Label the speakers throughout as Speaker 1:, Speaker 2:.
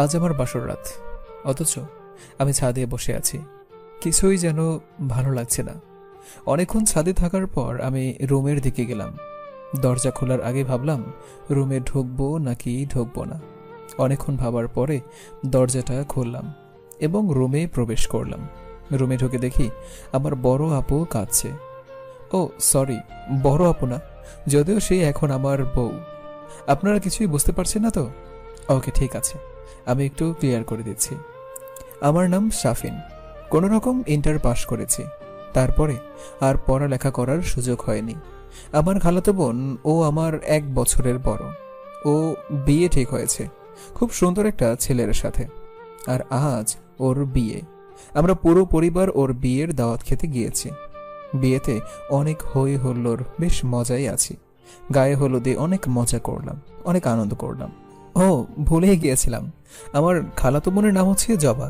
Speaker 1: আজ আমার বাসর রাত, অথচ আমি ছাদে বসে আছি। কিছুই যেন ভালো লাগছে না। অনেকক্ষণ ছাদে থাকার পর আমি রুমের দিকে গেলাম। দরজা খোলার আগে ভাবলাম রুমে ঢুকবো নাকি ঢুকবো না। অনেকক্ষণ ভাবার পরে দরজাটা খুললাম এবং রুমে প্রবেশ করলাম। রুমে ঢুকে দেখি আমার বড় আপু কাঁদছে। ও সরি, বড় আপু না, যদিও সে এখন আমার বউ। আপনারা কিছুই বুঝতে পারছেন না তো? ওকে, ঠিক আছে, আমি একটু ক্লিয়ার করে দিচ্ছি। আমার নাম শাফিন। কোনো রকম ইন্টার পাস করেছি। তারপরে আর পড়ালেখা করার সুযোগ হয়নি। আমার খালাতো বোন, ও আমার 1 বছরের বড়। ও বিয়ে ঠিক হয়েছে খুব সুন্দর একটা ছেলের সাথে, আর আজ ওর বিয়ে। আমরা পুরো পরিবার ওর বিয়ের দাওয়াত খেতে গিয়েছি। বিয়েতে অনেক হই হুল্লোড়, বেশ মজাই আছি। গায়ে হলুদে অনেক মজা করলাম, অনেক আনন্দ করলাম। ও, ভুলেই গিয়েছিলাম, আমার খালাতো বোনের নাম হচ্ছে জবা।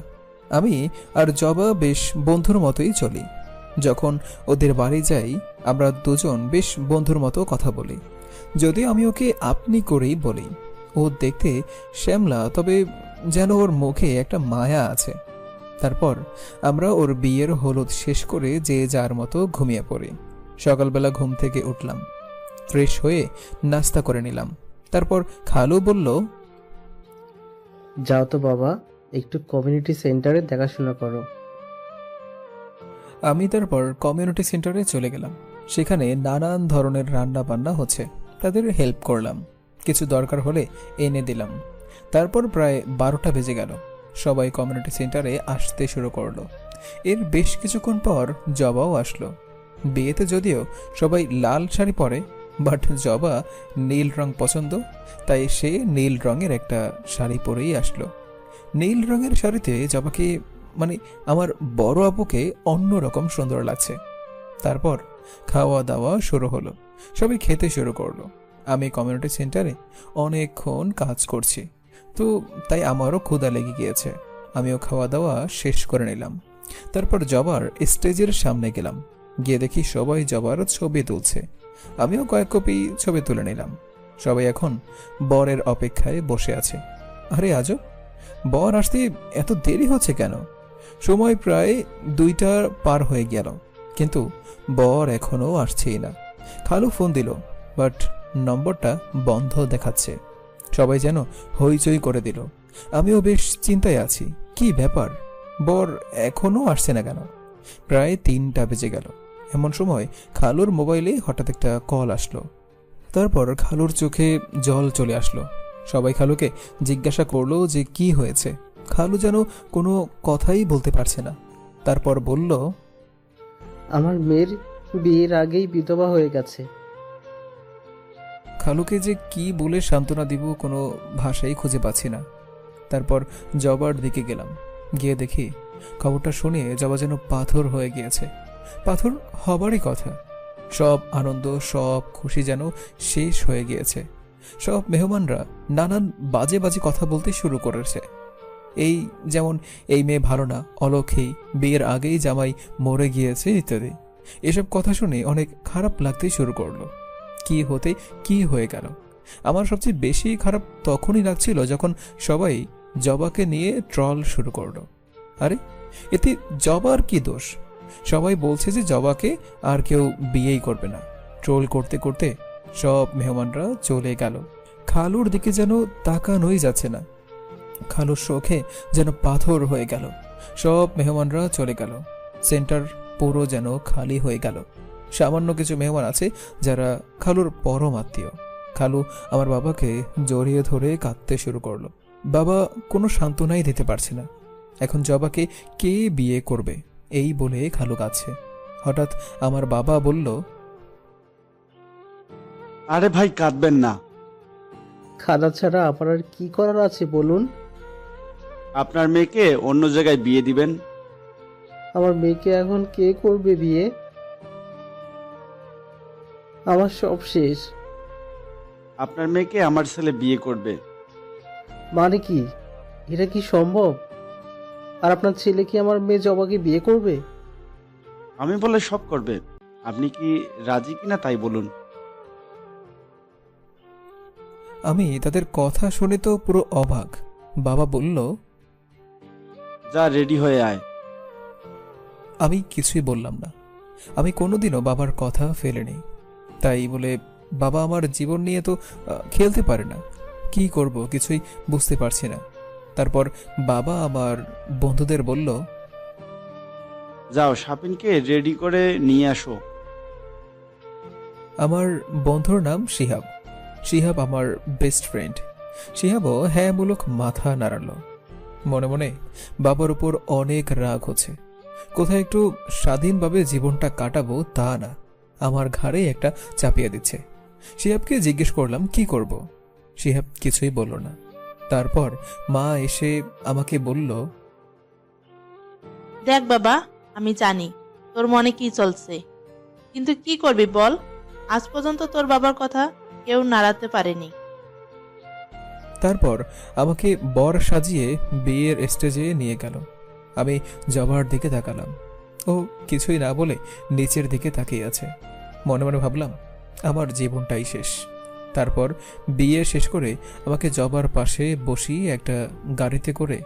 Speaker 1: আমি আর জবা বেশ বন্ধুর মতোই চলি। যখন ওদের বাড়ি যাই আমরা দুজন বেশ বন্ধুর মতো কথা বলি। যদিও আমি ওকে আপনি করেই বলি। ও দেখতে শ্যামলা, তবে যেন ওর মুখে একটা মায়া আছে। তারপর আমরা ওর বিয়ের হলুদ শেষ করে যে যার মতো ঘুমিয়ে পড়ি। সকালবেলা ঘুম থেকে উঠলাম, ফ্রেশ হয়ে নাস্তা করে নিলাম। তারপর খালু বলল,
Speaker 2: যাও তো বাবা, একটু কমিউনিটি সেন্টারে দেখাশোনা করো।
Speaker 1: আমি তারপর কমিউনিটি সেন্টারে চলে গেলাম। সেখানে নানান ধরনের রান্না বান্না হচ্ছে, তাদের হেল্প করলাম। কিছু দরকার হলে এনে দিলাম। তারপর প্রায় 12টা বেজে গেল। সবাই কমিউনিটি সেন্টারে আসতে শুরু করলো। এর বেশ কিছুক্ষণ পর জবাও আসলো। বিয়েতে যদিও সবাই লাল শাড়ি পরে, বাট জবা নীল রং পছন্দ, তাই সে নীল রঙের একটা শাড়ি পরেই আসলো। নীল রঙের শাড়িতে জবাকে, মানে আমার বড় আপুকে, অন্যরকম সুন্দর লাগছে। তারপর খাওয়া দাওয়া শুরু হলো। সবাই খেতে শুরু করলো। আমি কমিউনিটি সেন্টারে অনেকক্ষণ কাজ করছি, তো তাই আমারও ক্ষুধা লেগে গিয়েছে। আমিও খাওয়া দাওয়া শেষ করে নিলাম। তারপর জবার স্টেজের সামনে গেলাম। গিয়ে দেখি সবাই জবার ছবি তুলছে। আমিও কয়েক কপি ছবি তুলে নিলাম। সবাই এখন বরের অপেক্ষায় বসে আছে। আরে আজব, বর আসতে এত দেরি হচ্ছে কেন? সময় প্রায় 2টা পার হয়ে গেল, কিন্তু বর এখনো আসছেই না। খালু ফোন দিল, বাট নম্বরটা বন্ধ দেখাচ্ছে। সবাই যেন হইচই করে দিল। আমিও বেশ চিন্তায় আছি, কি ব্যাপার, বর এখনো আসছে না কেন? প্রায় 3টা বেজে গেল। এমন সময় খালুর মোবাইলে হঠাৎ একটা কল আসলো। তারপর খালুর চোখে জল চলে আসলো। সবাই খালুকে জিজ্ঞাসা করলো যে কি হয়েছে। খালু যেন কোনো কথাই বলতে পারছে না। তারপর বলল,
Speaker 2: আমার মেয়ের বিয়ের আগেই বিধবা হয়ে গেছে।
Speaker 1: খালুকে যে কি বলে সান্ত্বনা দিব কোনো ভাষাই খুঁজে পাচ্ছি না। তারপর জবার দিকে গেলাম। গিয়ে দেখি খবরটা শুনে জবা যেন পাথর হয়ে গিয়েছে। পাথর হবারই কথা। সব আনন্দ, সব খুশি যেন শেষ হয়ে গিয়েছে। সব মেহমানরা নানান বাজে বাজে কথা বলতে শুরু করেছে। এই যেমন, এই মেয়ে ভালো না, অলক্ষী, বিয়ের আগেই জামাই মরে গিয়েছে ইত্যাদি। এসব কথা শুনে অনেক খারাপ লাগতে শুরু করলো। কি হতে কি হয়ে গেল। আমার সবচেয়ে বেশি খারাপ তখনই লাগছিল যখন সবাই জবাকে নিয়ে ট্রল শুরু করলো। আরে, এতে জবার কি দোষ? সবাই বলছে যে জবাকে আর কেউ বিয়েই করবে না। ট্রোল করতে করতে সব মেহমানরা চলে গেল। খালুর দিকে যেন তাকানোই যাচ্ছে না। খালুর শোকে যেন পাথর হয়ে গেল। সব মেহমানরা চলে গেল। সেন্টার পুরো যেন খালি হয়ে গেল। সামান্য কিছু মেহমান আছে যারা খালুর পরম আত্মীয়। খালু আমার বাবাকে জড়িয়ে ধরে কাঁদতে শুরু করলো। বাবা কোনো সান্ত্বনাই দিতে পারছে না। এখন জবাকে কে বিয়ে করবে এই বলে খালু কাঁদছে। হঠাৎ আমার বাবা বলল,
Speaker 3: আরে ভাই, কাঁদবেন না।
Speaker 2: খাদা ছাড়া আপনার কি করার আছে বলুন?
Speaker 3: আপনার মেয়েকে অন্য জায়গায় বিয়ে দিবেন।
Speaker 2: আমার মেয়েকে এখন কে করবে বিয়ে? আমার সব শেষ।
Speaker 3: আপনার মেয়েকে আমার ছেলে বিয়ে করবে।
Speaker 2: মানে কি? এটা কি সম্ভব? আর আপনার ছেলে কি আমার মেয়ে জবাকে বিয়ে করবে?
Speaker 3: আমি বলে সব করবে। আপনি কি রাজি কিনা তাই বলুন।
Speaker 1: আমি তাদের কথা শুনে তো পুরো অবাক। বাবা বলল,
Speaker 3: যা রেডি হয়ে আয়।
Speaker 1: আমি কিছুই বললাম না। আমি কোনোদিনও বাবার কথা ফেলিনি। তাই বলে বাবা আমার জীবন নিয়ে তো খেলতে পারে না। কি করব কিছুই বুঝতে পারছি না। তারপর বাবা আমার বন্ধুদের বলল,
Speaker 3: যাও শাপিনকে রেডি করে নিয়ে আসো।
Speaker 1: আমার বন্ধুর নাম শিহাব। শিহাব আমার বেস্ট ফ্রেন্ড। শিহাবও হ্যাঁ মূলক মাথা নাড়ালো। মনে মনে বাবার উপর অনেক রাগ হচ্ছে। কোথায় একটু স্বাধীনভাবে জীবনটা কাটাবো তা না, আমার ঘাড়ে একটা চাপিয়ে দিচ্ছে। শিহাবকে জিজ্ঞেস করলাম কি করব। শিহাব কিছুই বলল না। তারপর মা এসে আমাকে বলল,
Speaker 4: দেখ বাবা, আমি জানি তোর মনে কি চলছে, কিন্তু কি করবি বল? আজ পর্যন্ত তোর বাবার কথা কেউ নাড়াতে পারেনি।
Speaker 1: তারপর আমাকে বর সাজিয়ে বিয়ের স্টেজে নিয়ে গেল। আমি জবার দিকে তাকালাম। ও কিছুই না বলে নিচের দিকে তাকিয়ে আছে। মনে মনে ভাবলাম আমার জীবনটাই শেষ। তারপর বিয়ে শেষ করে আমাকে জবার পাশে বসিয়ে একটা গাড়িতে করে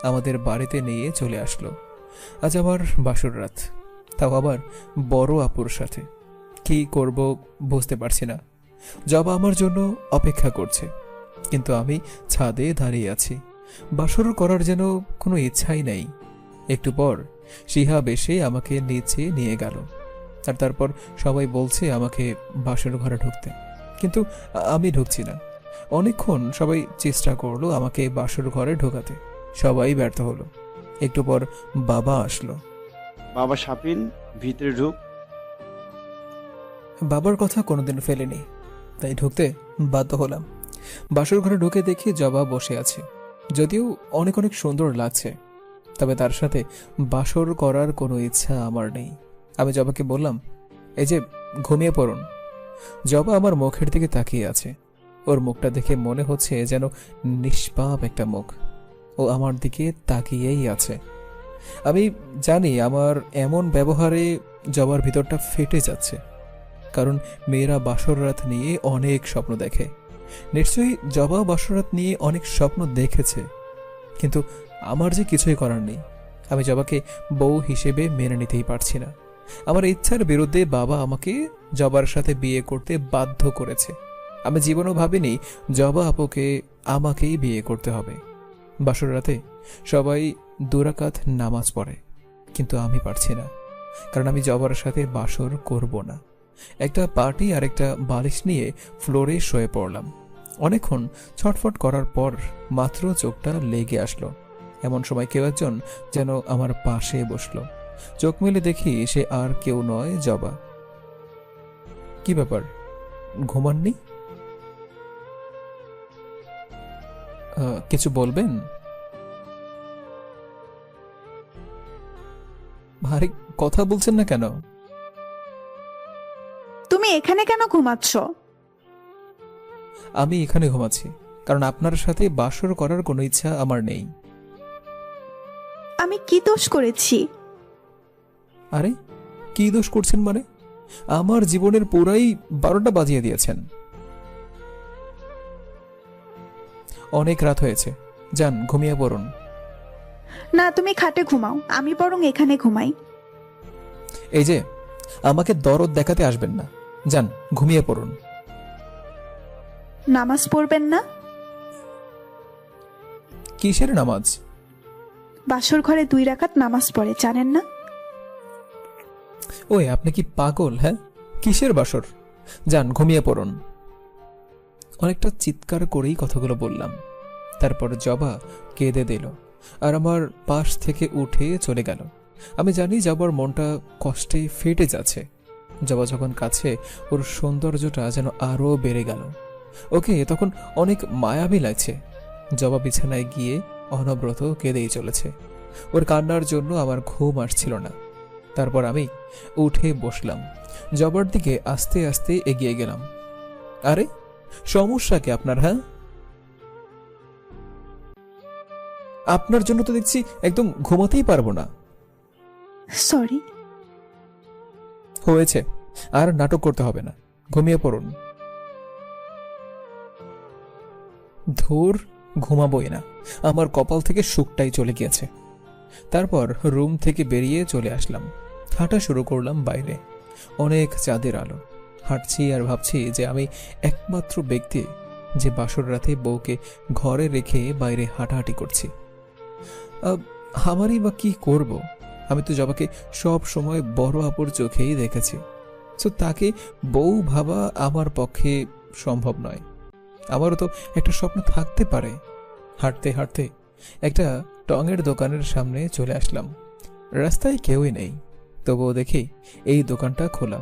Speaker 1: আমাদের বাড়িতে নিয়ে চলে আসলো। আজ আমার বাসর রাত, তাও আবার বড় আপুর সাথে। কি করব বুঝতে পারছি না। জবা আমার জন্য অপেক্ষা করছে, কিন্তু আমি ছাদে দাঁড়িয়ে আছি। বাসর করার যেন কোনো ইচ্ছাই নেই। একটু পর শিহাব এসে আমাকে নিচে নিয়ে গেল। আর তারপর সবাই বলছে আমাকে বাসর ঘরে ঢুকতে, কিন্তু আমি ঢুকছি না। অনেকক্ষণ সবাই চেষ্টা করলো আমাকে বাসর ঘরে ঢোকাতে, সবাই ব্যর্থ হলো। একটু পর বাবা আসলো।
Speaker 3: বাবা শাপিন ভিতরে ঢুক।
Speaker 1: বাবার কথা কোনোদিন ফেলেনি, তাই ঢুকতে বাধ্য হলাম। বাসর ঘরে ঢুকে দেখি জবা বসে আছে। যদিও অনেক অনেক সুন্দর লাগছে, তবে তার সাথে বাসর করার কোনো ইচ্ছা আমার নেই। আমি জবাকে বললাম, এই যে ঘুমিয়ে পড়ুন। জবা আমার মুখের দিকে তাকিয়ে আছে। ওর মুখটা দেখে মনে হচ্ছে যেন নিষ্পাপ একটা মুখ। ও আমার দিকে তাকিয়েই আছে। আমি জানি আমার এমন ব্যবহারে জবার ভিতরটা ফেটে যাচ্ছে, কারণ মেয়েরা বাসর রাত নিয়ে অনেক স্বপ্ন দেখে। নিশ্চয়ই জবা বাসর রাত নিয়ে অনেক স্বপ্ন দেখেছে, কিন্তু আমার যে কিছুই করার নেই। আমি জবাকে বউ হিসেবে মেনে নিতেই পারছি না। আমার ইচ্ছার বিরুদ্ধে বাবা আমাকে জবার সাথে বিয়ে করতে বাধ্য করেছে। আমি জীবনও ভাবিনি জবা আপুকে আমাকেই বিয়ে করতে হবে। বাসর রাতে সবাই 2 রাকাত নামাজ পড়ে, কিন্তু আমি পারছি না, কারণ আমি জবার সাথে বাসর করব না। একটা পার্টি আর একটা বালিশ নিয়ে ফ্লোরে শুয়ে পড়লাম। অনেকক্ষণ ছটফট করার পর মাত্র চোখটা লেগে আসলো। এমন সময় কেউ একজন যেন আমার পাশে বসলো। চোখ মেলে দেখি সে আর কেউ নয়, জবা। কি ব্যাপার, ঘুমাননি? কিছু বলবেন? ভারী কথা বলছেন না কেন?
Speaker 5: তুমি এখানে কেন ঘুমাচ্ছ?
Speaker 1: আমি এখানে ঘুমাচ্ছি কারণ আপনার সাথে বাসর করার কোনো ইচ্ছা আমার নেই।
Speaker 5: আমি কি দোষ করেছি?
Speaker 1: আরে কি দোষ করছেন মানে? আমার জীবনের পুরাই 12টা বাজিয়ে দিয়েছেন। অনেক রাত হয়েছে, যান ঘুমিয়ে পড়ুন।
Speaker 5: না, তুমি খাটে ঘুমাও, আমি বরং এখানে ঘুমাই।
Speaker 1: এই যে, আমাকে দরদ দেখাতে আসবেন না, যান ঘুমিয়ে পড়ুন।
Speaker 5: নামাজ পড়বেন না?
Speaker 1: কিসের নামাজ?
Speaker 5: বাসর ঘরে 2 রাকাত নামাজ পড়ে, জানেন না?
Speaker 1: ওই আপনি কি পাগল? হ্যাঁ, কিসের বাসর? যান ঘুমিয়ে পড়ুন। অনেকটা চিৎকার করেই কথাগুলো বললাম। তারপর জবা কেঁদে দিল আর আমার পাশ থেকে উঠে চলে গেল। আমি জানি জবার মনটা কষ্টে ফেটে যাচ্ছে। জবা যখন কাছে, ওর সৌন্দর্যটা যেন আরো বেড়ে গেল। ওকে তখন অনেক মায়াবী লাগছে। জবা বিছানায় গিয়ে অনবরত কেঁদেই চলেছে। ওর কান্নার জন্য আমার ঘুম আসছিল না। তারপর আমি উঠে বসলাম, জবার দিকে আস্তে আস্তে এগিয়ে গেলাম। আরে সমস্যা কি আপনার? হ্যাঁ, আপনার জন্য তো দেখছি একদম ঘুমাতেই পারবো না।
Speaker 5: সরি।
Speaker 1: হয়েছে, আর নাটক করতে হবে না, ঘুমিয়ে পড়ুন। ধুর, ঘুমাবোই না, আমার কপাল থেকে সুখটাই চলে গিয়েছে। তারপর রুম থেকে বেরিয়ে চলে আসলাম, হাঁটা শুরু করলাম বাইরে। অনেক চাঁদের আলো। হাঁটছি আর ভাবছি যে আমি একমাত্র ব্যক্তি যে বাসর রাতে বউকে ঘরে রেখে বাইরে হাঁটাহাঁটি করছি। আমারই বা কি করব? আমি তো জবাকে সব সময় বড় আপুর চোখেই দেখেছি, তো তাকে বউ ভাবা আমার পক্ষে সম্ভব নয়। আমারও তো একটা স্বপ্ন থাকতে পারে। হাঁটতে হাঁটতে একটা টঙের দোকানের সামনে চলে আসলাম। রাস্তায় কেউই নেই, তবুও দেখি এই দোকানটা খোলা।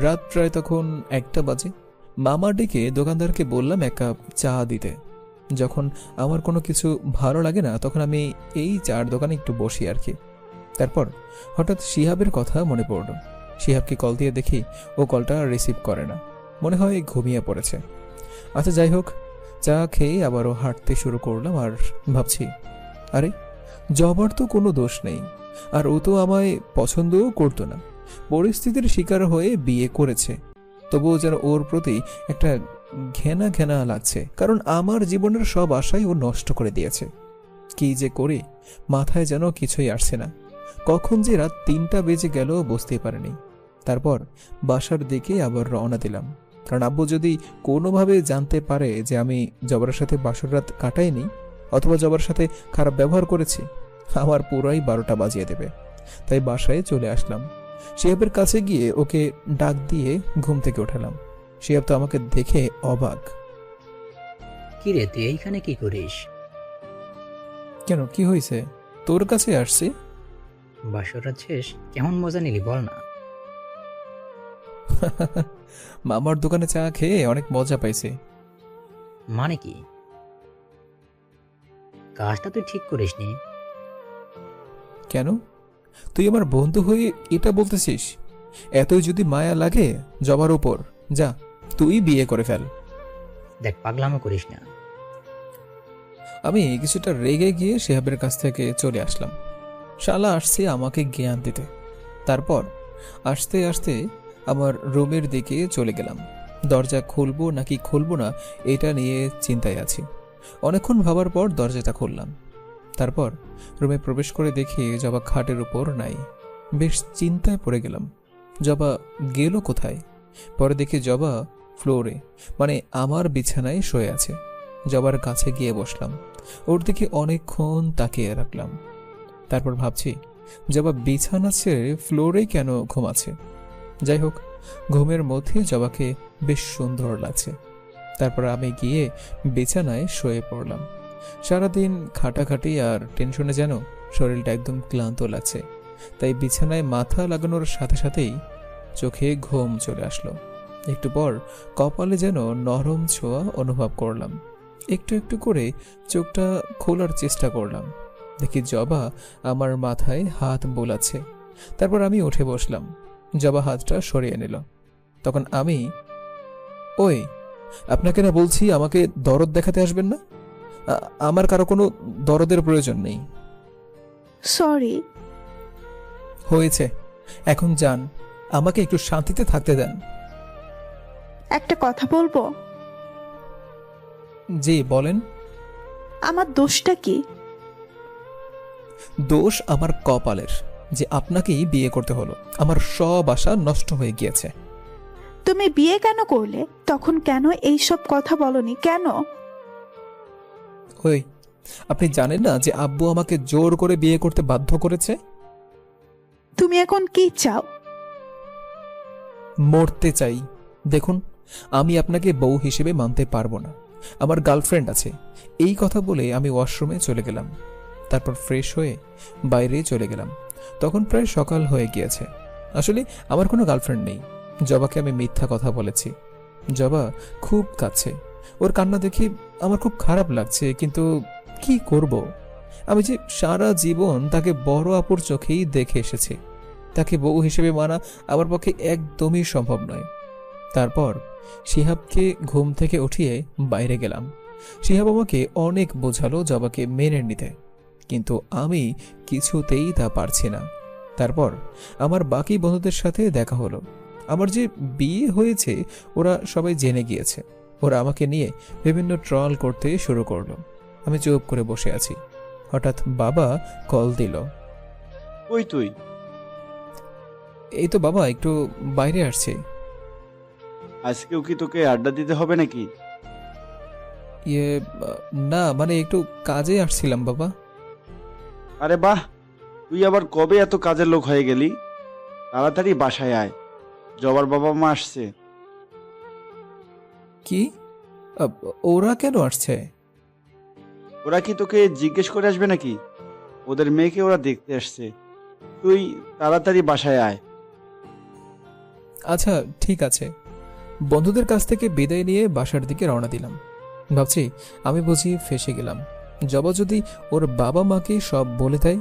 Speaker 1: রাত প্রায় তখন 1টা বাজে। মামা ডেকে দোকানদারকে বললাম 1 কাপ চা দিতে। যখন আমার কোনো কিছু ভালো লাগে না তখন আমি এই চার দোকানে একটু বসি আর কি। তারপর হঠাৎ শিহাবের কথা মনে পড়ল। শিহাবকে কল দিয়ে দেখি ও কলটা রিসিভ করে না, মনে হয় ঘুমিয়ে পড়েছে। আচ্ছা যাই হোক, চা খেয়ে আবারও হাঁটতে শুরু করলাম আর ভাবছি, আরে জবার তো কোনো দোষ নেই, আর ও তো আমায় পছন্দও করতো না, পরিস্থিতির শিকার হয়ে বিয়ে করেছে। তবুও যেন ওর প্রতি একটা ঘেনা ঘেনা লাগছে, কারণ আমার জীবনের সব আশাই ও নষ্ট করে দিয়েছে। কি যে করি মাথায় যেন কিছুই আসছে না। কখন যে রাত 3টা বেজে গেল বুঝতেই পারিনি। তারপর বাসার দিকে আবার রওনা দিলাম, কারণ আব্বু যদি কোনোভাবে জানতে পারে যে আমি জবার সাথে বাসর রাত কাটাইনি অথবা জবার সাথে খারাপ ব্যবহার করেছি, আমার পুরাই 12টা বাজিয়ে দেবে। তাই বাসায় চলে আসলাম। শিহাবের কাছে গিয়ে ওকে ডাক দিয়ে ঘুম থেকে ওঠালাম। শিহাব তো আমাকে দেখে অবাক।
Speaker 6: কি রে, তুই এইখানে কি করিস?
Speaker 1: কেন, কি হয়েছে? তোর কাছে আসছি।
Speaker 6: বাসরাত শেষ, কেমন মজা নিলি বল না।
Speaker 1: মামার দোকানে চা খেয়ে অনেক মজা পাইছি।
Speaker 6: মানে কি? কাজটা তুই ঠিক করিসনি।
Speaker 1: কেন, তুই আমার বন্ধু হয়ে এটা বলতেছিস? এতই যদি মায়া লাগে জবার উপর, যা তুই বিয়ে করে ফেল।
Speaker 6: দেখ, পাগলামো করিস না।
Speaker 1: আমি কিছুটা রেগে গিয়ে শিহাবের কাছ থেকে চলে আসলাম। শালা আসছে আমাকে জ্ঞান দিতে। তারপর আস্তে আস্তে আমার রুমের দিকে চলে গেলাম। দরজা খুলবো নাকি খুলবো না এটা নিয়ে চিন্তায় আছি। অনেকক্ষণ ভাবার পর দরজাটা খুললাম। তারপর রুমে প্রবেশ করে দেখি জবা খাটের উপর নাই। বেশ চিন্তায় পড়ে গেলাম, জবা গেল কোথায়? পরে দেখি জবা ফ্লোরে, মানে আমার বিছানায় শুয়ে আছে। জবার কাছে গিয়ে বসলাম, ওর দিকে অনেকক্ষণ তাকিয়ে রাখলাম। তারপর ভাবছি জবা বিছানা ছেড়ে ফ্লোরে কেন ঘুমাচ্ছে। যাই হোক, ঘুমের মধ্যে জবাকে বেশ সুন্দর লাগছে। তারপর আমি গিয়ে বিছানায় শুয়ে পড়লাম। সারাদিন খাটাখাটি আর টেনশনে যেন শরীরটা একদম ক্লান্ত লাগছে। তাই বিছানায় মাথা লাগানোর সাথে সাথেই চোখে ঘুম চলে আসলো। একটু পর কপালে যেন নরম ছোঁয়া অনুভব করলাম। একটু একটু করে চোখটা খোলার চেষ্টা করলাম। দেখি জবা আমার মাথায় হাত বোলাচ্ছে। তারপর আমি উঠে বসলাম। জবা হাতটা সরিয়ে নিল। তখন আমি, ওই, আপনাকে না বলছি আমাকে দরদ দেখাতে আসবেন না? আমার কারো কোনো দরদের প্রয়োজন নেই।
Speaker 5: সরি।
Speaker 1: হয়েছে, এখন যান, আমাকে একটু শান্তিতে থাকতে দেন।
Speaker 5: একটা কথা বলবো?
Speaker 1: জি বলেন।
Speaker 5: আমার দোষটা কি?
Speaker 1: দোষ আমার কপালের যে আপনাকেই বিয়ে করতে হলো। আমার সব আশা নষ্ট হয়ে গিয়েছে।
Speaker 5: তুমি বিয়ে কেন করলে? তখন কেন এইসব কথা বলনি কেন?
Speaker 1: ওই, আপনি জানেন না যে আব্বু আমাকে জোর করে বিয়ে করতে বাধ্য করেছে?
Speaker 5: তুমি এখন কি চাও?
Speaker 1: মরতে চাই। দেখুন, আমি আপনাকে বউ হিসেবে মানতে পারবো না। আমার গার্লফ্রেন্ড আছে। এই কথা বলে আমি ওয়াশরুমে চলে গেলাম। তারপর ফ্রেশ হয়ে বাইরে চলে গেলাম। তখন প্রায় সকাল হয়ে গিয়েছে। আসলে আমার কোনো গার্লফ্রেন্ড নেই। জবাকে আমি মিথ্যা কথা বলেছি। জবা খুব কাছে। ওর কান্না দেখে আমার খুব খারাপ লাগছে, কিন্তু কি করব? আমি যে সারা জীবন তাকে বড় আপুর চোখেই দেখে এসেছি। তাকে বউ হিসেবে মানা আমার পক্ষে একদমই সম্ভব নয়। তারপর শিহাবকে ঘুম থেকে উঠিয়ে বাইরে গেলাম। শিহাব আমাকে অনেক বোঝালো জবাকে মেনে নিতে, কিন্তু আমি কিছুতেই তা পারছি না। তারপর আমার বাকি বন্ধুদের সাথে দেখা হলো। আমার যে বিয়ে হয়েছে ওরা সবাই জেনে গিয়েছে। ওরা আমাকে নিয়ে বিভিন্ন ট্রল করতে শুরু করলো। আমি চুপ করে বসে আছি। হঠাৎ বাবা কল দিল।
Speaker 3: কই তুই?
Speaker 1: এই তো বাবা, একটু বাইরে আসছি।
Speaker 3: আজকেও কি তোকে আড্ডা দিতে হবে নাকি?
Speaker 1: ইয়ে, না মানে একটু কাজে আসছিলাম বাবা।
Speaker 3: আরে বাহ, তুই আবার কবে এত কাজের লোক হয়ে গেলি? তাড়াতাড়ি বাসায় আয়, জবার বাবা মা আসছে।
Speaker 1: কি? আ, ওরা কেন আসছে?
Speaker 3: ওরা কি তোকে জিজ্ঞেস করে আসবে নাকি? ওদের মেয়েকে ওরা দেখতে আসছে। তুই তাড়াতাড়ি বাসায় আয়।
Speaker 1: আচ্ছা ঠিক আছে। বন্ধুদের কাছ থেকে বিদায় নিয়ে বাসার দিকে রওনা দিলাম। ভাবছি আমি বুঝি ফেসে গেলাম। জবা যদি ওর বাবা মাকে সব বলে দেয়,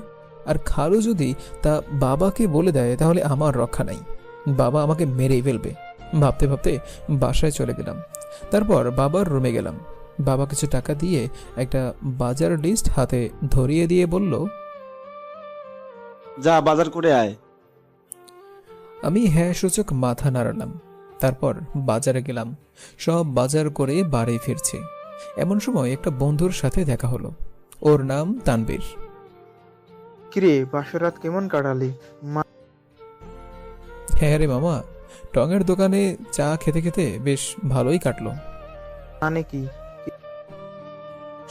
Speaker 1: আর খালু যদি তা বাবাকে বলে দেয়, তাহলে আমার রক্ষা নাই। বাবা আমাকে মেরেই ফেলবে। ভাবতে ভাবতে বাসায় চলে গেলাম। তারপর বাবার রুমে গেলাম। বাবা কিছু টাকা দিয়ে একটা বাজার লিস্ট হাতে ধরিয়ে দিয়ে বলল,
Speaker 3: যা বাজার করে আয়।
Speaker 1: আমি হ্যাঁ সূচক মাথা নাড়ালাম। তারপর বাজারে গেলাম। সব বাজার করে বাড়ি ফিরছি। এমন সময় একটা বন্ধুর সাথে দেখা হলো। ওর নাম তানবীর।
Speaker 7: কিরে বাসরাত কেমন কাটালি?
Speaker 1: হ্যাঁ রে মামা, টঙের দোকানে চা খেতে খেতে বেশ ভালোই কাটলো।
Speaker 7: মানে কি?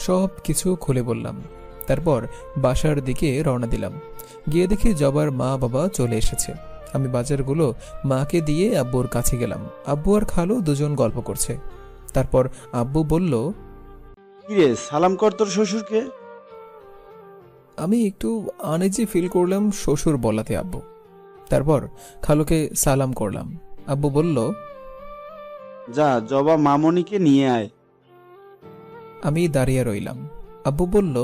Speaker 1: সব কিছু খুলে বললাম। তারপর বাসার দিকে রওনা দিলাম। গিয়ে দেখি জবার মা বাবা চলে এসেছে। আমি বাজারগুলো মাকে দিয়ে আব্বুর কাছে গেলাম। আব্বু আর খালু দুজন গল্প করছে। তারপর আব্বু বলল,
Speaker 3: কিরে, সালাম কর তোর শ্বশুরকে।
Speaker 1: আমি একটু আনইজি ফিল করলাম শ্বশুর বলাতে আব্বু। তারপর খালুকে সালাম করলাম। আব্বু বলল,
Speaker 3: যা জবা মামনিকে নিয়ে আয়।
Speaker 1: আমি দাঁড়িয়ে রইলাম। আব্বু বলল,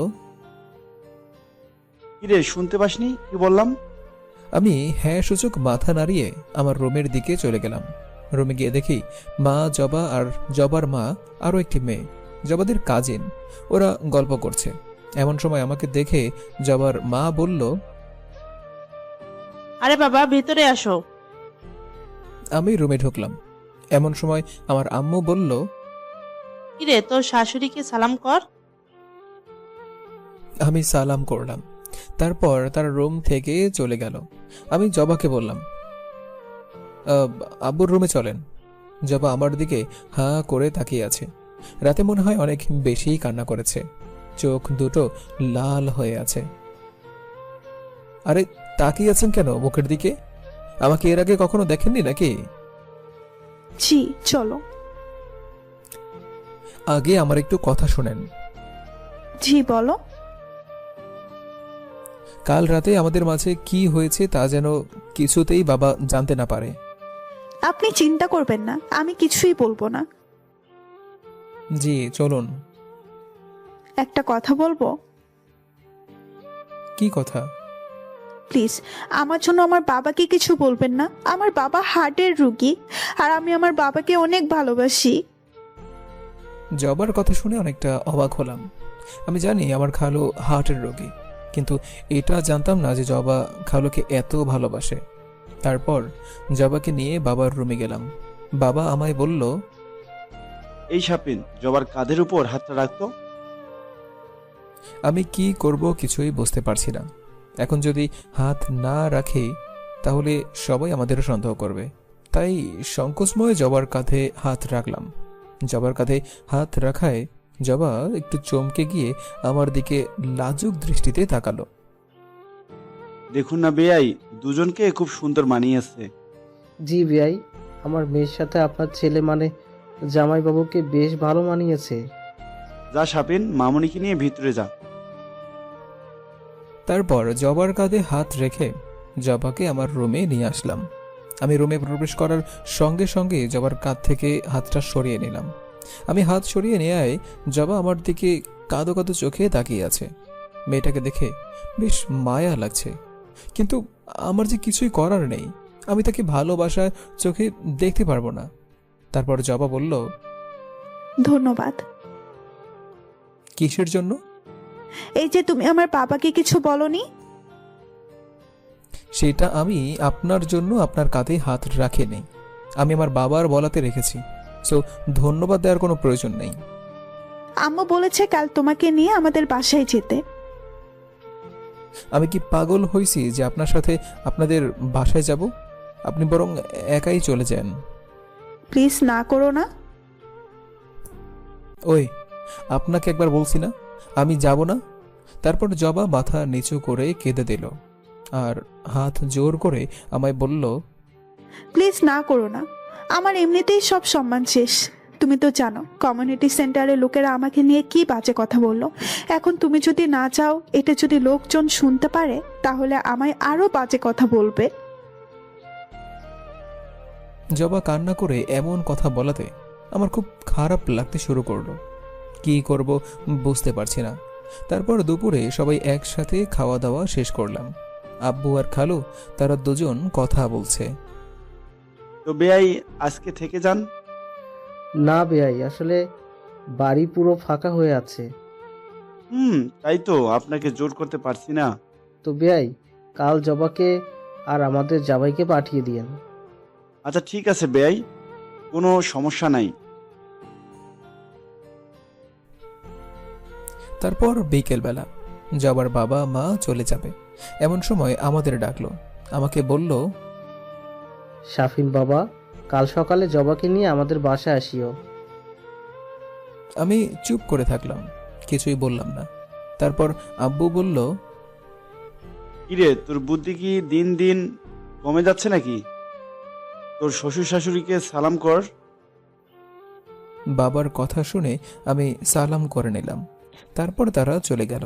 Speaker 3: কিরে, শুনতে পাসনি কি বললাম?
Speaker 1: আমি হ্যাঁ সূচক মাথা নাড়িয়ে আমার রুমের দিকে চলে গেলাম। রুমে গিয়ে দেখি মা, জবা আর জবার মা আরও একটি মেয়ে, জবাদের কাজিন, ওরা গল্প করছে। এমন সময় আমাকে দেখে জবার মা বলল,
Speaker 4: আরে বাবা, ভিতরে আসো।
Speaker 1: আমি রুমে ঢুকলাম। এমন সময় আমার আম্মু বলল,
Speaker 4: কিরে, তোর শাশুড়িকে সালাম কর।
Speaker 1: আমি সালাম করলাম। তারপর তার রুম থেকে চলে গেল। আমি জবাকে বললাম, আব্বুর রুমে চলেন। জবা আমার দিকে হাঁ করে তাকিয়ে আছে। রাতে মনে হয় অনেক বেশিই কান্না করেছে। চোখ দুটো লাল হয়ে আছে। আরে তাকিয়ে আছেন কেন মুখের দিকে? আমাকে এর আগে কখনো দেখেননি নাকি?
Speaker 5: জি চলো।
Speaker 1: আগে আমার একটু কথা শোনেন।
Speaker 5: জি বলো।
Speaker 1: কাল রাতে আমাদের মাঝে কি হয়েছে তা যেন কিছুতেই বাবা জানতে না পারে।
Speaker 5: আপনি চিন্তা করবেন না, আমি কিছুই বলবো না।
Speaker 1: জি চলুন।
Speaker 5: একটা কথা বলবো?
Speaker 1: কি কথা?
Speaker 5: প্লিজ আমার জন্য আমার বাবাকে কিছু বলবেন না। আমার বাবা হার্টের রুগী, আর আমি আমার বাবাকে অনেক ভালোবাসি।
Speaker 1: জবার কথা শুনে অনেকটা অবাক হলাম। আমি জানি আমার খালু হার্টের রোগী, কিন্তু এটা জানতাম না যে জবা খালুকে এত ভালোবাসে। তারপর জবাকে নিয়ে বাবার রুমে গেলাম। বাবা আমায় বলল,
Speaker 3: এই সাপিন, জবার কাঁধের উপর হাতটা রাখতো।
Speaker 1: আমি কি করব কিছুই বুঝতে পারছি না। এখন যদি হাত না রাখি তাহলে সবাই আমাদের সন্দেহ করবে। তাই সংকোচময় জবার কাঁধে হাত রাখলাম। জবার কাঁধে হাত রাখায় জবা একটু চমকে গিয়ে আমার দিকে লাজুক দৃষ্টিতে তাকালো।
Speaker 3: দেখুন না বেয়াই, দুজনকে খুব সুন্দর মানিয়েছে।
Speaker 2: জি ভাই, আমার মেয়ের সাথে আপনার ছেলে মানে জামাইবাবুকে বেশ ভালো মানিয়েছে।
Speaker 3: যা সাপিন, মামনিকে নিয়ে ভিতরে যা।
Speaker 1: তারপর জবার কাঁধে হাত রেখে জবাকে আমার রুমে নিয়ে আসলাম। আমি রুমে প্রবেশ করার সঙ্গে সঙ্গে জবার কাঁধ থেকে হাতটা সরিয়ে নিলাম। আমি হাত সরিয়ে নেয় জবা আমার দিকে কাঁদো কাঁদো চোখে তাকিয়ে আছে। মেয়েটাকে দেখে বেশ মায়া লাগছে, কিন্তু আমার যে কিছুই করার নেই। আমি তাকে ভালোবাসার চোখে দেখতে পারবো না। তারপর জবা বলল,
Speaker 5: ধন্যবাদ।
Speaker 1: কিসের জন্য?
Speaker 5: এই যে তুমি আমার বাবাকে কিছু বলনি।
Speaker 1: সেটা আমি আপনার জন্য আপনার কাঁধে হাত রাখিনি। আমি আমার বাবার বলাতে রেখেছি। সো ধন্যবাদ দেওয়ার কোনো প্রয়োজন নেই।
Speaker 5: আম্মু বলেছে কাল তোমাকে নিয়ে আমাদের বাসায় যেতে।
Speaker 1: আমি কি পাগল হয়েছি যে আপনার সাথে আপনাদের বাসায় যাব? আপনি বরং একাই চলে যান।
Speaker 5: প্লিজ না করো না।
Speaker 1: ওই, আপনাকে একবার বলছি না আমি যাব না? তারপর জবা মাথা নিচু করে কেঁদে দিল আর হাত জোর করে আমায় বলল,
Speaker 5: প্লিজ না করো না। আমার এমনিতেই সব সম্মান শেষ। তুমি তো জানো কমিউনিটি সেন্টারে লোকেরা আমাকে নিয়ে কি বাজে কথা বললো। এখন তুমি যদি না চাও, এটা যদি লোকজন শুনতে পারে তাহলে আমায় আরো বাজে কথা বলবে।
Speaker 1: জবা কান্না করে এমন কথা বলাতে আমার খুব খারাপ লাগতে শুরু করলো। কি করব বুঝতে পারছি না। তারপর দুপুরে সবাই একসাথে খাওয়া দাওয়া শেষ করলাম। আব্বু আর খালু তারা দুজন কথা বলছে।
Speaker 3: তো বেয়াই আজকে থেকে যান।
Speaker 2: না বেয়াই, আসলে বাড়ি পুরো ফাঁকা হয়ে আছে।
Speaker 3: তাই তো, আপনাকে জোর করতে পারছি না।
Speaker 2: তো বেয়াই, কাল জবাকে আর আমাদের জামাইকে পাঠিয়ে দিয়েন।
Speaker 3: আচ্ছা ঠিক আছে বেয়াই, কোনো সমস্যা নাই।
Speaker 1: তারপর বিকেলবেলা জবার বাবা মা চলে যাবে এমন সময় আমাদের ডাকলো। আমাকে বলল,
Speaker 2: শাফিন বাবা, কাল সকালে জবাকে নিয়ে আমাদের বাসায় আসিও।
Speaker 1: আমি চুপ করে থাকলাম, কিছুই বললাম না। তারপর আব্বু বলল,
Speaker 3: কিরে, তোর বুদ্ধি কি দিন দিন কমে যাচ্ছে নাকি? তোর শ্বশুর শাশুড়িকে সালাম কর।
Speaker 1: বাবার কথা শুনে আমি সালাম করে নিলাম। তারপর তারা চলে গেল।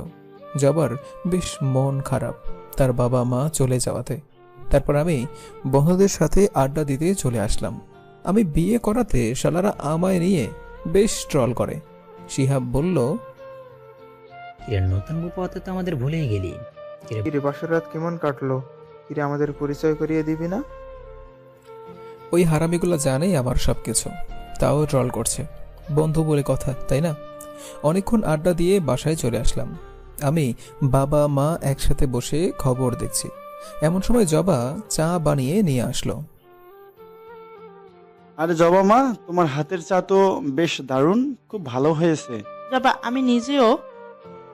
Speaker 1: জবার বেশ মন খারাপ তার বাবা মা চলে যাওয়াতে। তারপর আমি বন্ধুদের সাথে আড্ডা দিতে চলে আসলাম। আমি বিয়ে করাতে শালারা আমায় নিয়ে বেশ ট্রল করে। শিহাব বলল,
Speaker 6: কিরে নতুন বউ পাওয়াতে তো আমাদের ভুলেই গেলি।
Speaker 7: কিরে বাসরাত কেমন কাটলো? কিরে আমাদের পরিচয় করিয়ে দিবি না?
Speaker 1: ওই হারামিগুলো জানেই আমার সবকিছু, তাও ট্রল করছে। বন্ধু বলে কথা, তাই না? অনেকক্ষণ আড্ডা দিয়ে বাসায় চলে আসলাম। আমি বাবা মা একসাথে বসে খবর দেখছি। এমন সময় জবা চা বানিয়ে নিয়ে আসলো।
Speaker 3: আরে জবা মা, তোমার হাতের চা তো বেশ দারুণ, খুব ভালো হয়েছে।
Speaker 4: জবা, আমি নিজেও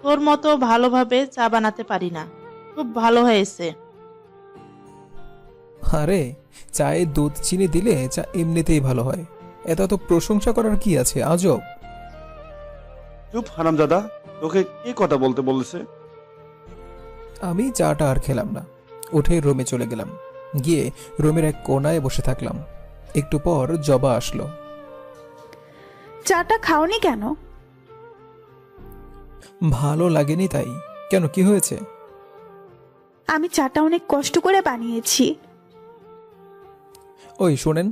Speaker 4: তোর মতো ভালোভাবে চা বানাতে পারি না। খুব ভালো হয়েছে।
Speaker 1: আরে চায়ে দুধ চিনি দিলে চা এমনিতেই ভালো হয়, এত তো প্রশংসা করার কি আছে? আজব।
Speaker 3: চুপ হারামজাদা, তোকে কে কথা বলতে বলেছে?
Speaker 1: আমি চাটা আর খেলাম না, উঠে রুমে চলে গেলাম। গিয়ে রুমের এক কোনায় বসে থাকলাম। একটু পর জবা আসলো।
Speaker 5: চাটা খাওনি কেন?
Speaker 1: ভালো লাগেনি তাই। কেন, কি হয়েছে?
Speaker 5: আমি চাটা অনেক কষ্ট করে বানিয়েছি।
Speaker 1: ওই শোনেন,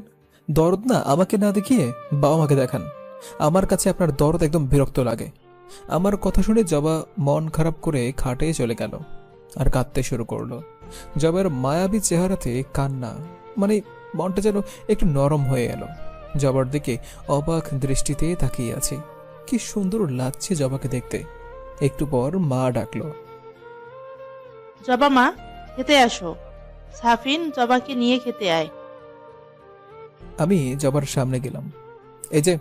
Speaker 1: দরদ না আমাকে না দেখিয়ে বাবা মাকে দেখান। আমার কাছে আপনার দরদ একদম বিরক্ত লাগে। আমার কথা শুনে জবা মন খারাপ করে খাটে চলে গেল আর কাঁদতে শুরু করলো। জবার মায়াবী চেহারাতে কান্না, মানে মনটা যেন একটু নরম হয়ে এলো। জবার দিকে অবাক দৃষ্টিতে তাকিয়ে আছে। কি সুন্দর লাগছে জবাকে দেখতে। একটু পর মা ডাকলো,
Speaker 4: জবা মা, খেতে আসো। সাফিন, জবাকে নিয়ে খেতে আয়।
Speaker 1: আমি জবার সামনে গেলাম। এই যে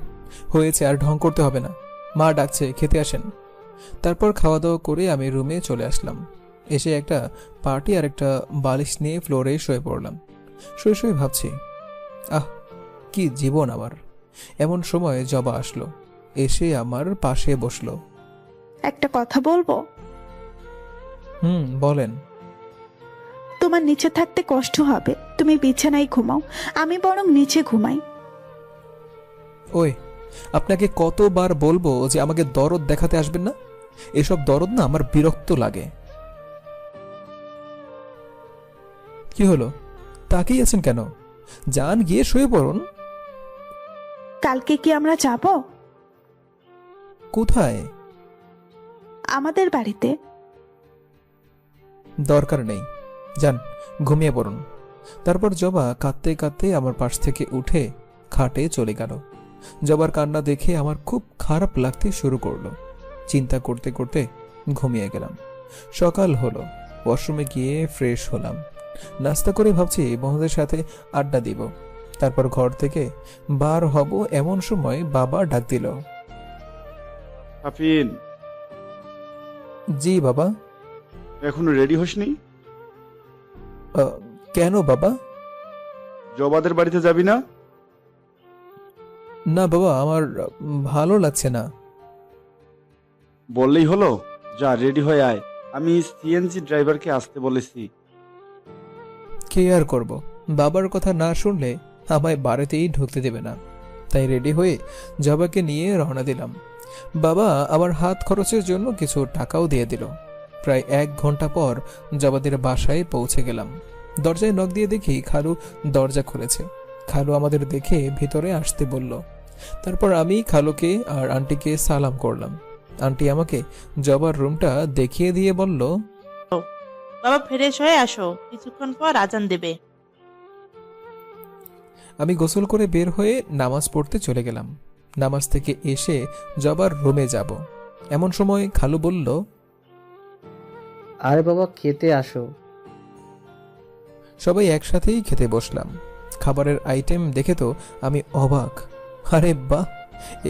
Speaker 1: হয়েছে, আর ঢং করতে হবে না, মা ডাকছে, খেতে আসেন। তারপর খাওয়া দাওয়া করে আমি রুমে চলে আসলাম। এসে একটা পার্টি আর একটা বালিশ নিয়ে ফ্লোরে শুয়ে পড়লাম। শুয়ে শুয়ে ভাবছি, আহ কি জীবন আমার। এমন সময় জবা আসলো, এসে আমার পাশে বসলো।
Speaker 5: একটা কথা বলবো?
Speaker 1: বলেন।
Speaker 5: তোমার নিচে থাকতে কষ্ট হবে, তুমি বিছানায় ঘুমাও, আমি বরং নিচে ঘুমাই।
Speaker 1: ওই, আপনাকে কতবার বলবো যে আমাকে দরদ দেখাতে আসবেন না? এসব দরদ না আমার বিরক্ত লাগে। কি হলো, তাকিয়ে আছেন কেন? যান, গিয়ে শুয়ে পড়ুন।
Speaker 5: কালকে কি আমরা যাব?
Speaker 1: কোথায়?
Speaker 5: আমাদের বাড়িতে।
Speaker 1: দরকার নেই, যান ঘুমিয়ে পড়ুন। তারপর জবা কাঁদতে কাঁদতে আমার পাশ থেকে উঠে খাটে চলে গেল। জবার কান্না দেখে আমার খুব খারাপ লাগতে শুরু করলো। চিন্তা করতে করতে ঘুমিয়ে গেলাম। সকাল হলো, ওয়াশরুমে গিয়ে ফ্রেশ হলাম। নাস্তা করে ভাবছি বন্ধুদের সাথে আড্ডা দিব, তারপর ঘর থেকে বার হব এমন সময় বাবা ডাক দিল।
Speaker 3: সাফিন,
Speaker 1: জি বাবা।
Speaker 3: এখনো রেডি হসনি?
Speaker 1: কেন বাবা?
Speaker 3: জবাদের বাড়িতে যাবি না?
Speaker 1: না বাবা, আমার ভালো লাগছে না।
Speaker 3: বললেই হলো, যা রেডি হয়ে আয়। আমি সিএনজি ড্রাইভারকে আসতে বলেছি।
Speaker 1: কে আর করব, বাবার কথা না শুনলে আমায় বাড়িতেই ঢুকতে দেবে না। তাই রেডি হয়ে জবাকে নিয়ে রওনা দিলাম। বাবা আমার হাত খরচের জন্য কিছু টাকাও দিয়ে দিল। প্রায় 1 ঘন্টা পর জবাদের বাসায় পৌঁছে গেলাম। দরজায় নক দিয়ে দেখি খালু দরজা খুলেছে। খালু আমাদের দেখে ভিতরে আসতে বলল। তারপর আমি খালুকে আর আন্টিকে সালাম করলাম। আন্টি আমাকে জবার রুমটা দেখিয়ে দিয়ে বলল,
Speaker 4: বাবা ফ্রেশ হয়ে আসো, কিছুক্ষণ পর আজান দেবে।
Speaker 1: আমি গোসল করে বের হয়ে নামাজ পড়তে চলে গেলাম। নামাজ থেকে এসে জবার রুমে যাব এমন সময় খালু বলল,
Speaker 2: আরে বাবা, খেতে আসো।
Speaker 1: সবাই একসাথেই খেতে বসলাম। খাবারের আইটেম দেখে তো আমি অবাক। আরে বাহ,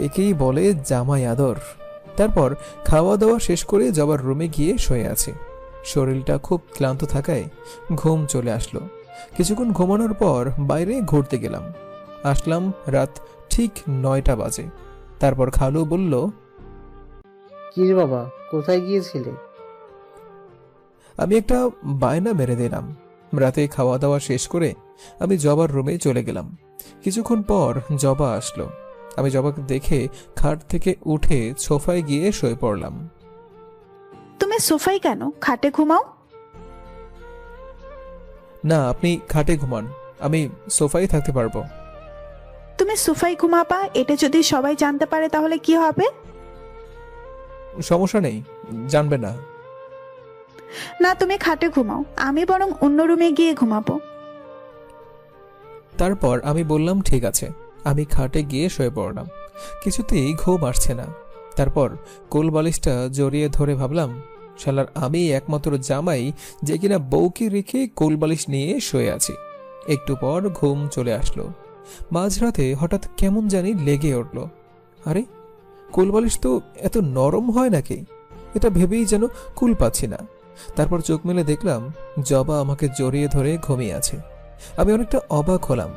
Speaker 1: একেই বলে জামাই আদর। তারপর খাওয়া দাওয়া শেষ করে জবার রুমে গিয়ে শুয়ে আছি। শরীরটা খুব ক্লান্ত থাকায় ঘুম চলে আসলো। কিছুক্ষণ ঘুমানোর পর বাইরে ঘুরতে গেলাম। আসলাম রাত ঠিক 9টা বাজে। তারপর খালু বলল,
Speaker 2: কি রে বাবা, কোথায় গিয়েছিলে?
Speaker 1: আমি একটা বায়না মেরে দিলাম। রাতে খাওয়া দাওয়া শেষ করে আমি জবার রুমে চলে গেলাম। কিছুক্ষণ পর জবা আসলো। আমি জবাকে দেখে খাট থেকে উঠে সোফায় গিয়ে শুয়ে পড়লাম।
Speaker 5: তুমি সোফায় কেন, খাটে ঘুমাও।
Speaker 1: না, আপনি খাটে ঘুমান, আমি সোফায় থাকতে পারবো।
Speaker 5: তুমি সোফায় ঘুমাবা, এটা যদি সবাই জানতে পারে তাহলে কি হবে?
Speaker 1: সমস্যা নেই, জানবে না।
Speaker 5: না, তুমি খাটে ঘুমাও, আমি বরং অন্য রুমে গিয়ে ঘুমাবো।
Speaker 1: তারপর আমি বললাম ঠিক আছে। আমি খাটে গিয়ে শুয়ে পড়লাম। কিছুতেই ঘুম আসছে না। তারপর কোল বালিশটা জড়িয়ে ধরে ভাবলাম, শালার আমি একমাত্র জামাই যে কিনা বউকে রেখে কোল বালিশ নিয়ে শুয়ে আছি। একটু পর ঘুম চলে আসলো। মাঝরাতে হঠাৎ কেমন জানি লেগে উঠল। আরে, কোল বালিশ তো এত নরম হয় নাকি? এটা ভেবেই যেন কুল পাচ্ছি না। তারপর চোখ মেলে দেখলাম জবা আমাকে জড়িয়ে ধরে ঘুমিয়ে আছে। আমি অনেকটা অবাক হলাম।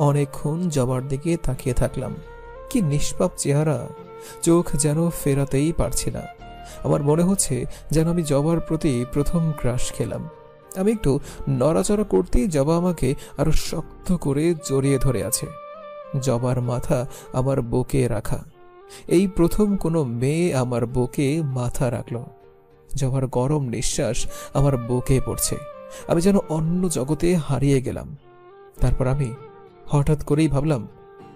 Speaker 1: অনেকক্ষণ জবার দিকে তাকিয়ে থাকলাম। কি নিষ্পাপ চেহারা, চোখ যেন ফেরাতেই পারছি না। আমার মনে হচ্ছে যেন আমি জবার প্রতি প্রথম ক্রাশ খেলাম। আমি একটু নড়াচড়া করতেই জবা আমাকে আরো শক্ত করে জড়িয়ে ধরে আছে। জবার মাথা আমার বুকে রাখা। এই প্রথম কোনো মেয়ে আমার বুকে মাথা রাখল। জবার গরম নিঃশ্বাস আমার বুকে পড়ছে। আমি যেন অন্য জগতে হারিয়ে গেলাম। তারপর আমি হঠাৎ করেই ভাবলাম,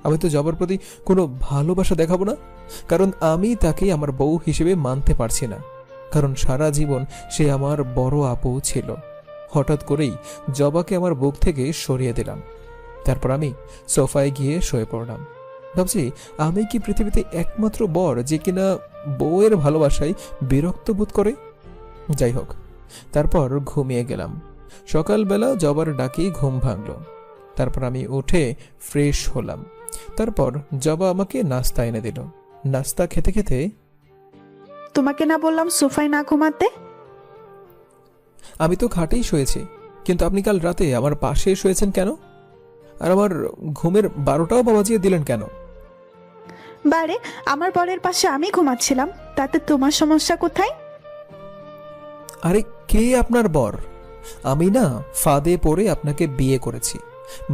Speaker 1: আমি তো জবার প্রতি কোনো ভালোবাসা দেখাবো না, কারণ আমি তাকে আমার বউ হিসেবে মানতে পারছি না। কারণ সারা জীবন সে আমার বড় আপু ছিল। হঠাৎ করেই জবাকে আমার বুক থেকে সরিয়ে দিলাম। তারপর আমি সোফায় গিয়ে শুয়ে পড়লাম। ভাবছি, আমি কি পৃথিবীতে একমাত্র বর যে কিনা বউয়ের ভালোবাসায় বিরক্ত বোধ করে? যাই হোক, তারপর ঘুমিয়ে গেলাম। সকালবেলা জবার ডাকেই ঘুম ভাঙল। তারপর আমি উঠে ফ্রেশ হলাম। তারপর জবা আমাকে নাস্তা এনে দিল। নাস্তা খেতে খেতে,
Speaker 5: তোমাকে না বললাম সোফায় না ঘুমাতে?
Speaker 1: আমি তো খাটেই শুয়েছি, কিন্তু আপনি কাল রাতে আমার পাশে শুয়েছেন কেন? আর আমার ঘুমের 12টাও বাজিয়ে দিলেন কেন?
Speaker 5: বারে, আমার বরের পাশে আমি ঘুমাচ্ছিলাম, তাতে তোমার সমস্যা কোথায়?
Speaker 1: আরে, কে আপনার বর? আমি না ফাঁদে পড়ে আপনাকে বিয়ে করেছি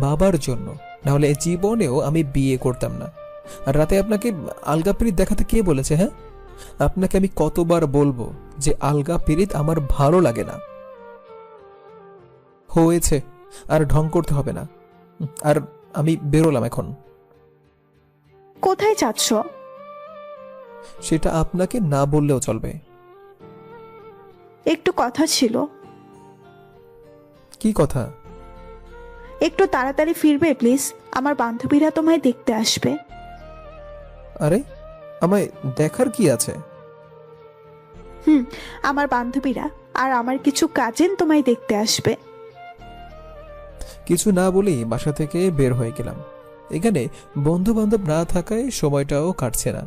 Speaker 1: বাবার জন্য, নাহলে জীবনেও আমি বিয়ে করতাম না। আর রাতে আপনাকে আলগা পিরিত দেখাতে কে বলেছে? হ্যাঁ, আপনাকে আমি কতবার বলবো যে আলগা পিরিত আমার ভালো লাগে না। হয়েছে, আর ঢং করতে হবে না। আর আমি বেরোলাম এখন।
Speaker 5: কোথায় যাচ্ছ?
Speaker 1: সেটা আপনাকে না বললেও চলবে।
Speaker 5: একটু কথা ছিল।
Speaker 1: কি কথা?
Speaker 5: একটু তাড়াতাড়ি ফিরবে প্লিজ, আমার বান্ধবীরা তোমায় দেখতে আসবে।
Speaker 1: আরে, আমায় দেখার কি আছে?
Speaker 5: আমার বান্ধবীরা আর আমার কিছু কাজিন তোমায় দেখতে আসবে।
Speaker 1: কিছু না বলেই বাসা থেকে বের হয়ে গেলাম। এখানে বন্ধু বান্ধব না থাকায় সময়টাও কাটছে না।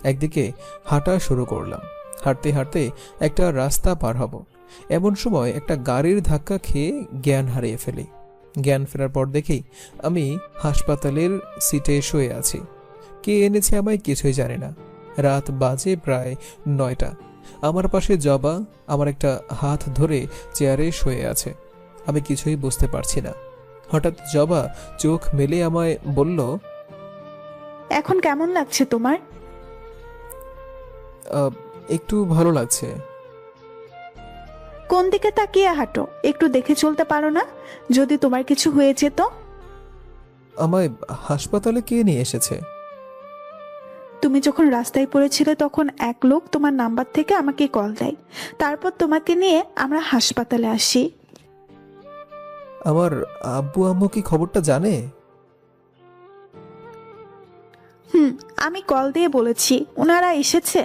Speaker 1: একদিকে হাঁটা শুরু করলাম। হাঁটতে হাঁটতে একটা রাস্তা পার হব, এমন সময় একটা গাড়ির ধাক্কা খেয়ে জ্ঞান হারিয়ে ফেলি। জ্ঞান ফেরার পর দেখি আমি হাসপাতালের সিটে শুয়ে আছি। কে এনেছে আমায় কিছুই জানি না। রাত বাজে প্রায় 9টা। আমার পাশে জবা আমার একটা হাত ধরে চেয়ারে শুয়ে আছে। আমি কিছুই বুঝতে পারছি না। হঠাৎ জবা চোখ মেলে আমায় বলল,
Speaker 5: এখন কেমন লাগছে তোমার?
Speaker 1: একটু ভালো লাগছে।
Speaker 5: কোন দিকে তাকিয়ে হাঁটো? একটু দেখে চলতে পারো না? যদি তোমার কিছু হয়ে যেত?
Speaker 1: আমায় হাসপাতালে কে নিয়ে এসেছে?
Speaker 5: তুমি যখন রাস্তায় পড়েছিলে তখন এক লোক তোমার নাম্বার থেকে আমাকে কল দেয়। তারপর তোমাকে নিয়ে আমরা হাসপাতালে আসি।
Speaker 1: আমার আব্বু আম্মু কি খবরটা জানে?
Speaker 5: আমি কল দিয়ে বলেছি, ওনারা এসেছে।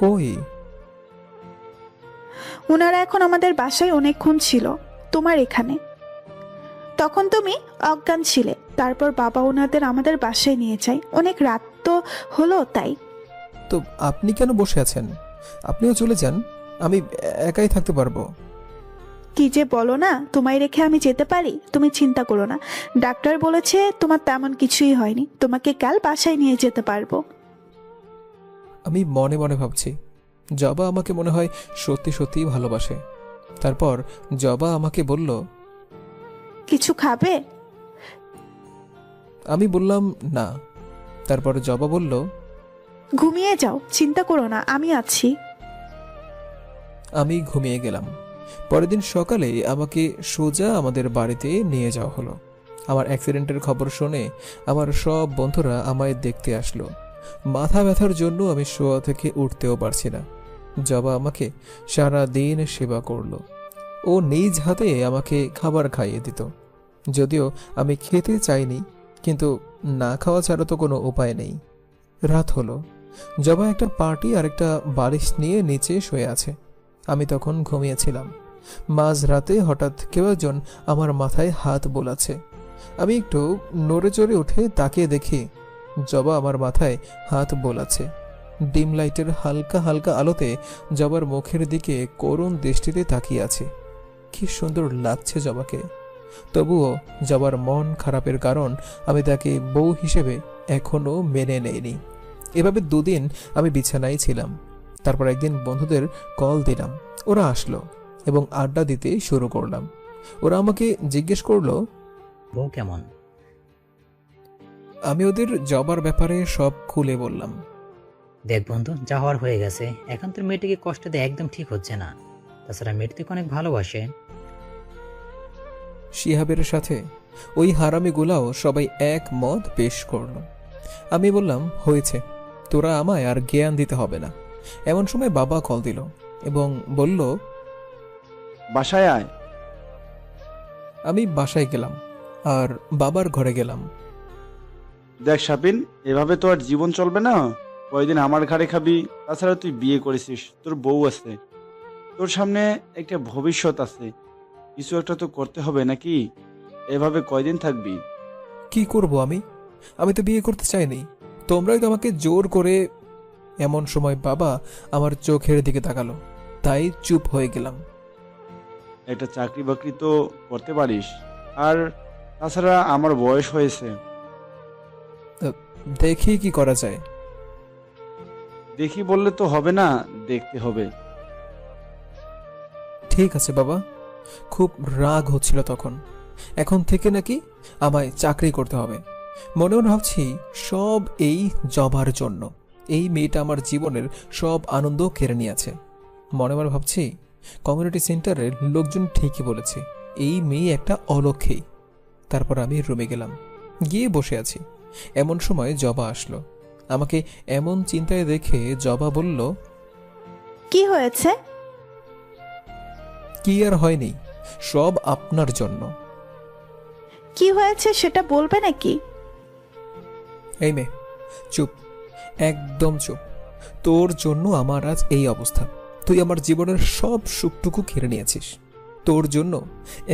Speaker 1: কই?
Speaker 5: ওনারা এখন আমাদের বাসায় অনেকক্ষণ ছিল, তোমার এখানে। তখন তুমি অজ্ঞান ছিলে। তারপর বাবা ওনাদের আমাদের বাসায় নিয়ে যায়। অনেক রাত তো হলো তাই।
Speaker 1: তো আপনি কেন বসে আছেন? আপনিও চলে যান, আমি একাই থাকতে পারবো।
Speaker 5: কি যে বলো না, তোমায় রেখে আমি যেতে পারি? তুমি চিন্তা করো না, ডাক্তার বলেছে তোমার তেমন কিছুই হয়নি। তোমাকে কাল বাসায় নিয়ে যেতে পারবো।
Speaker 1: আমি মনে মনে ভাবছি জবা আমাকে মনে হয় সত্যি সত্যিই ভালোবাসে। তারপর জবা আমাকে বলল,
Speaker 5: কিছু খাবে?
Speaker 1: আমি বললাম না। তারপর জবা বলল,
Speaker 5: ঘুমিয়ে যাও, চিন্তা করো না, আমি আছি।
Speaker 1: আমি ঘুমিয়ে গেলাম। পরের দিন সকালে আমাকে সোজা আমাদের বাড়িতে নিয়ে যাওয়া হলো। আমার অ্যাক্সিডেন্টের খবর শুনে আমার সব বন্ধুরা আমায় দেখতে আসলো। মাথা ব্যথার জন্য আমি শোয়া থেকে উঠতেও পারছি না। জবা আমাকে সারা দিন সেবা করলো। ও নিজ হাতে আমাকে খাবার খাইয়ে দিত। যদিও আমি খেতে চাইনি, কিন্তু না খাওয়া ছাড়া তো কোনো উপায় নেই। রাত হলো। জবা একটা পার্টি আর একটা বালিশ নিয়ে নিচে শুয়ে আছে। আমি তখন ঘুমিয়েছিলাম। মাঝ রাতে হঠাৎ কেউ একজন আমার মাথায় হাত বোলাচ্ছে। আমি একটু নড়ে চড়ে উঠে তাকিয়ে দেখি জবা আমার মাথায় হাত বোলাচ্ছে। ডিম লাইটের হালকা হালকা আলোতে জবার মুখের দিকে করুণ দৃষ্টিতে তাকিয়ে আছে। কি সুন্দর লাগছে জবাকে। তবুও জবার মন খারাপের কারণ আমি তাকে বউ হিসেবে এখনো মেনে নেইনি। এভাবে 2 দিন আমি বিছানায় ছিলাম। তারপর একদিন বন্ধুদের কল দিলাম। ওরা আসলো এবং আড্ডা দিতে শুরু করলাম। ওরা আমাকে জিজ্ঞেস করলো,
Speaker 6: বউ কেমন?
Speaker 1: আমি ওদের জবার ব্যাপারে সব খুলে বললাম।
Speaker 6: দেখ বন্ধু, যা হওয়ার হয়ে গেছে। এখন তোর মেয়েটিকে কষ্ট দেয় একদম ঠিক হচ্ছে না। তাছাড়া মেয়েটি তোকে অনেক ভালোবাসে।
Speaker 1: শিহাবের সাথে ওই হারামিগুলাও সবাই একমত পেশ করলো। আমি বললাম, হয়েছে, তোরা আমায় আর জ্ঞান দিতে হবে না। এমন সময় বাবা কল দিল এবং বলল,
Speaker 3: বাসায় আয়।
Speaker 1: আমি বাসায় গেলাম আর বাবার ঘরে গেলাম।
Speaker 3: দেখ শাপিন, এভাবে তো আর জীবন চলবে না। কয়দিন আমার ঘাড়ে খাবি। তাছাড়া তুই বিয়ে করেছিস, তোর বউ আছে, তোর সামনে একটা ভবিষ্যৎ আছে। কিছু একটা তো করতে হবে নাকি? এভাবে কয়দিন থাকবি?
Speaker 1: কি করব আমি? আমি তো বিয়ে করতে চাইনি, তোমরাই তো আমাকে জোর করে। এমন সময় বাবা আমার চোখের দিকে তাকালো, তাই চুপ হয়ে গেলাম।
Speaker 3: একটা চাকরি বাকরি তো করতে পারিস। আর তাছাড়া আমার বয়স হয়েছে।
Speaker 1: দেখি কি করা যায়।
Speaker 3: দেখি বললে তো হবে না, দেখতে হবে।
Speaker 1: ঠিক আছে বাবা। খুব রাগ হচ্ছিল তখন। এখন থেকে নাকি আমায় চাকরি করতে হবে। মনে মনে ভাবছি সব এই জবার জন্য। এই মেয়েটা আমার জীবনের সব আনন্দ কেড়ে নিয়েছে। মনে মনে ভাবছি কমিউনিটি সেন্টারের লোকজন ঠিকই বলেছে, এই মেয়ে একটা অলক্ষী। তারপর আমি রুমে গেলাম, গিয়ে বসে আছি। এমন সময় জবা আসলো। আমাকে এমন চিন্তায় দেখে জবা বলল,
Speaker 5: কি হয়েছে?
Speaker 1: কি আর হয়নি, সব আপনার জন্য।
Speaker 5: কি হয়েছে সেটা বলবে নাকি?
Speaker 1: এই মেয়ে, চুপ, একদম চুপ। তোর জন্য আমার আজ এই অবস্থা। তুই আমার জীবনের সব সুখটুকু কেড়ে নিয়েছিস। তোর জন্য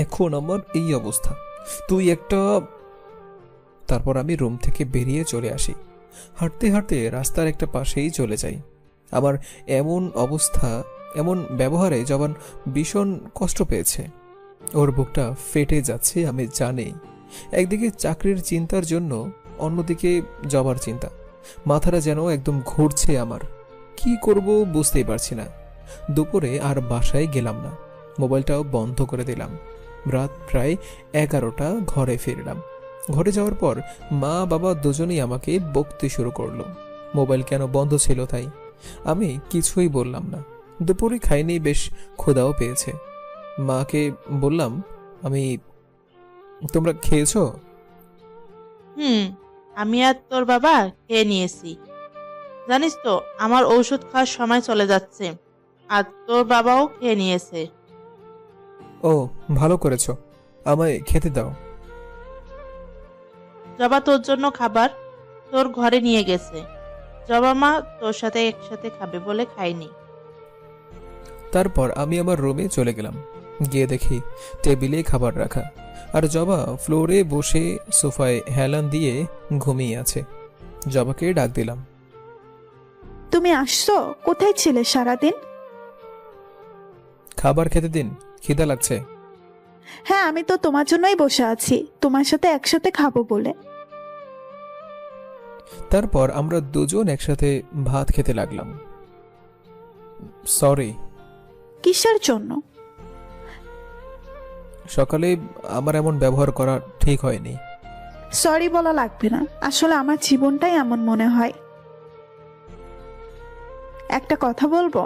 Speaker 1: এখন আমার এই অবস্থা। তুই একটা। তারপর আমি রুম থেকে বেরিয়ে চলে আসি। হাঁটতে হাঁটতে রাস্তার একটা পাশেই চলে যাই। আমার এমন অবস্থা, এমন ব্যবহারে জবান ভীষণ কষ্ট পেয়েছে। ওর বুকটা ফেটে যাচ্ছে আমি জানি। একদিকে চাকরির চিন্তার জন্য, অন্যদিকে জবার চিন্তা। মাথাটা যেন একদম ঘুরছে আমার। কি করব বুঝতেই পারছি না। দুপুরে আর বাসায় গেলাম না, মোবাইলটাও বন্ধ করে দিলাম। রাত প্রায় 11টা, ঘরে ফিরলাম। ঘরে যাওয়ার পর মা বাবা দুজনেই আমাকে বকতে শুরু করলো, মোবাইল কেন বন্ধ ছিল তাই। আমি কিছুই বললাম না। দুপুরে খাইনি, বেশ ক্ষুধাও পেয়েছে। মাকে বললাম, তোমরা খেয়েছো?
Speaker 4: আমি আর তোর বাবা খেয়ে নিয়েছি। জানিস তো আমার ঔষধ খাওয়ার সময় চলে যাচ্ছে, আর তোর বাবাও খেয়ে নিয়েছে।
Speaker 1: ও, ভালো করেছো, আমায় খেতে দাও।
Speaker 4: জবা তোর জন্য খাবার তোর ঘরে নিয়ে গেছে। জবা মা তোর সাথে একসাথে খাবে বলে খাইনি।
Speaker 1: তারপর আমি আমার রুমে চলে গেলাম। গিয়ে দেখি টেবিলে খাবার রাখা, আর জবা ফ্লোরে বসে সোফায় হেলান দিয়ে ঘুমিয়ে আছে। জবাকে ডাক দিলাম।
Speaker 5: তুমি আসছো? কোথায় ছিলে সারাদিন?
Speaker 1: খাবার খেতে দিন, খিদা লাগছে।
Speaker 5: হ্যাঁ, আমি তো তোমার জন্যই বসে আছি, তোমার সাথে একসাথে খাবো বলে।
Speaker 1: তারপর আমরা দুজন একসাথে ভাত খেতে লাগলাম। সরি।
Speaker 5: কিসের জন্য?
Speaker 1: সকালে আমার এমন ব্যবহার করা ঠিক হয়নি।
Speaker 5: সরি বলা লাগবে না, আসলে আমার জীবনটাই এমন মনে হয়। একটা কথা বলবো?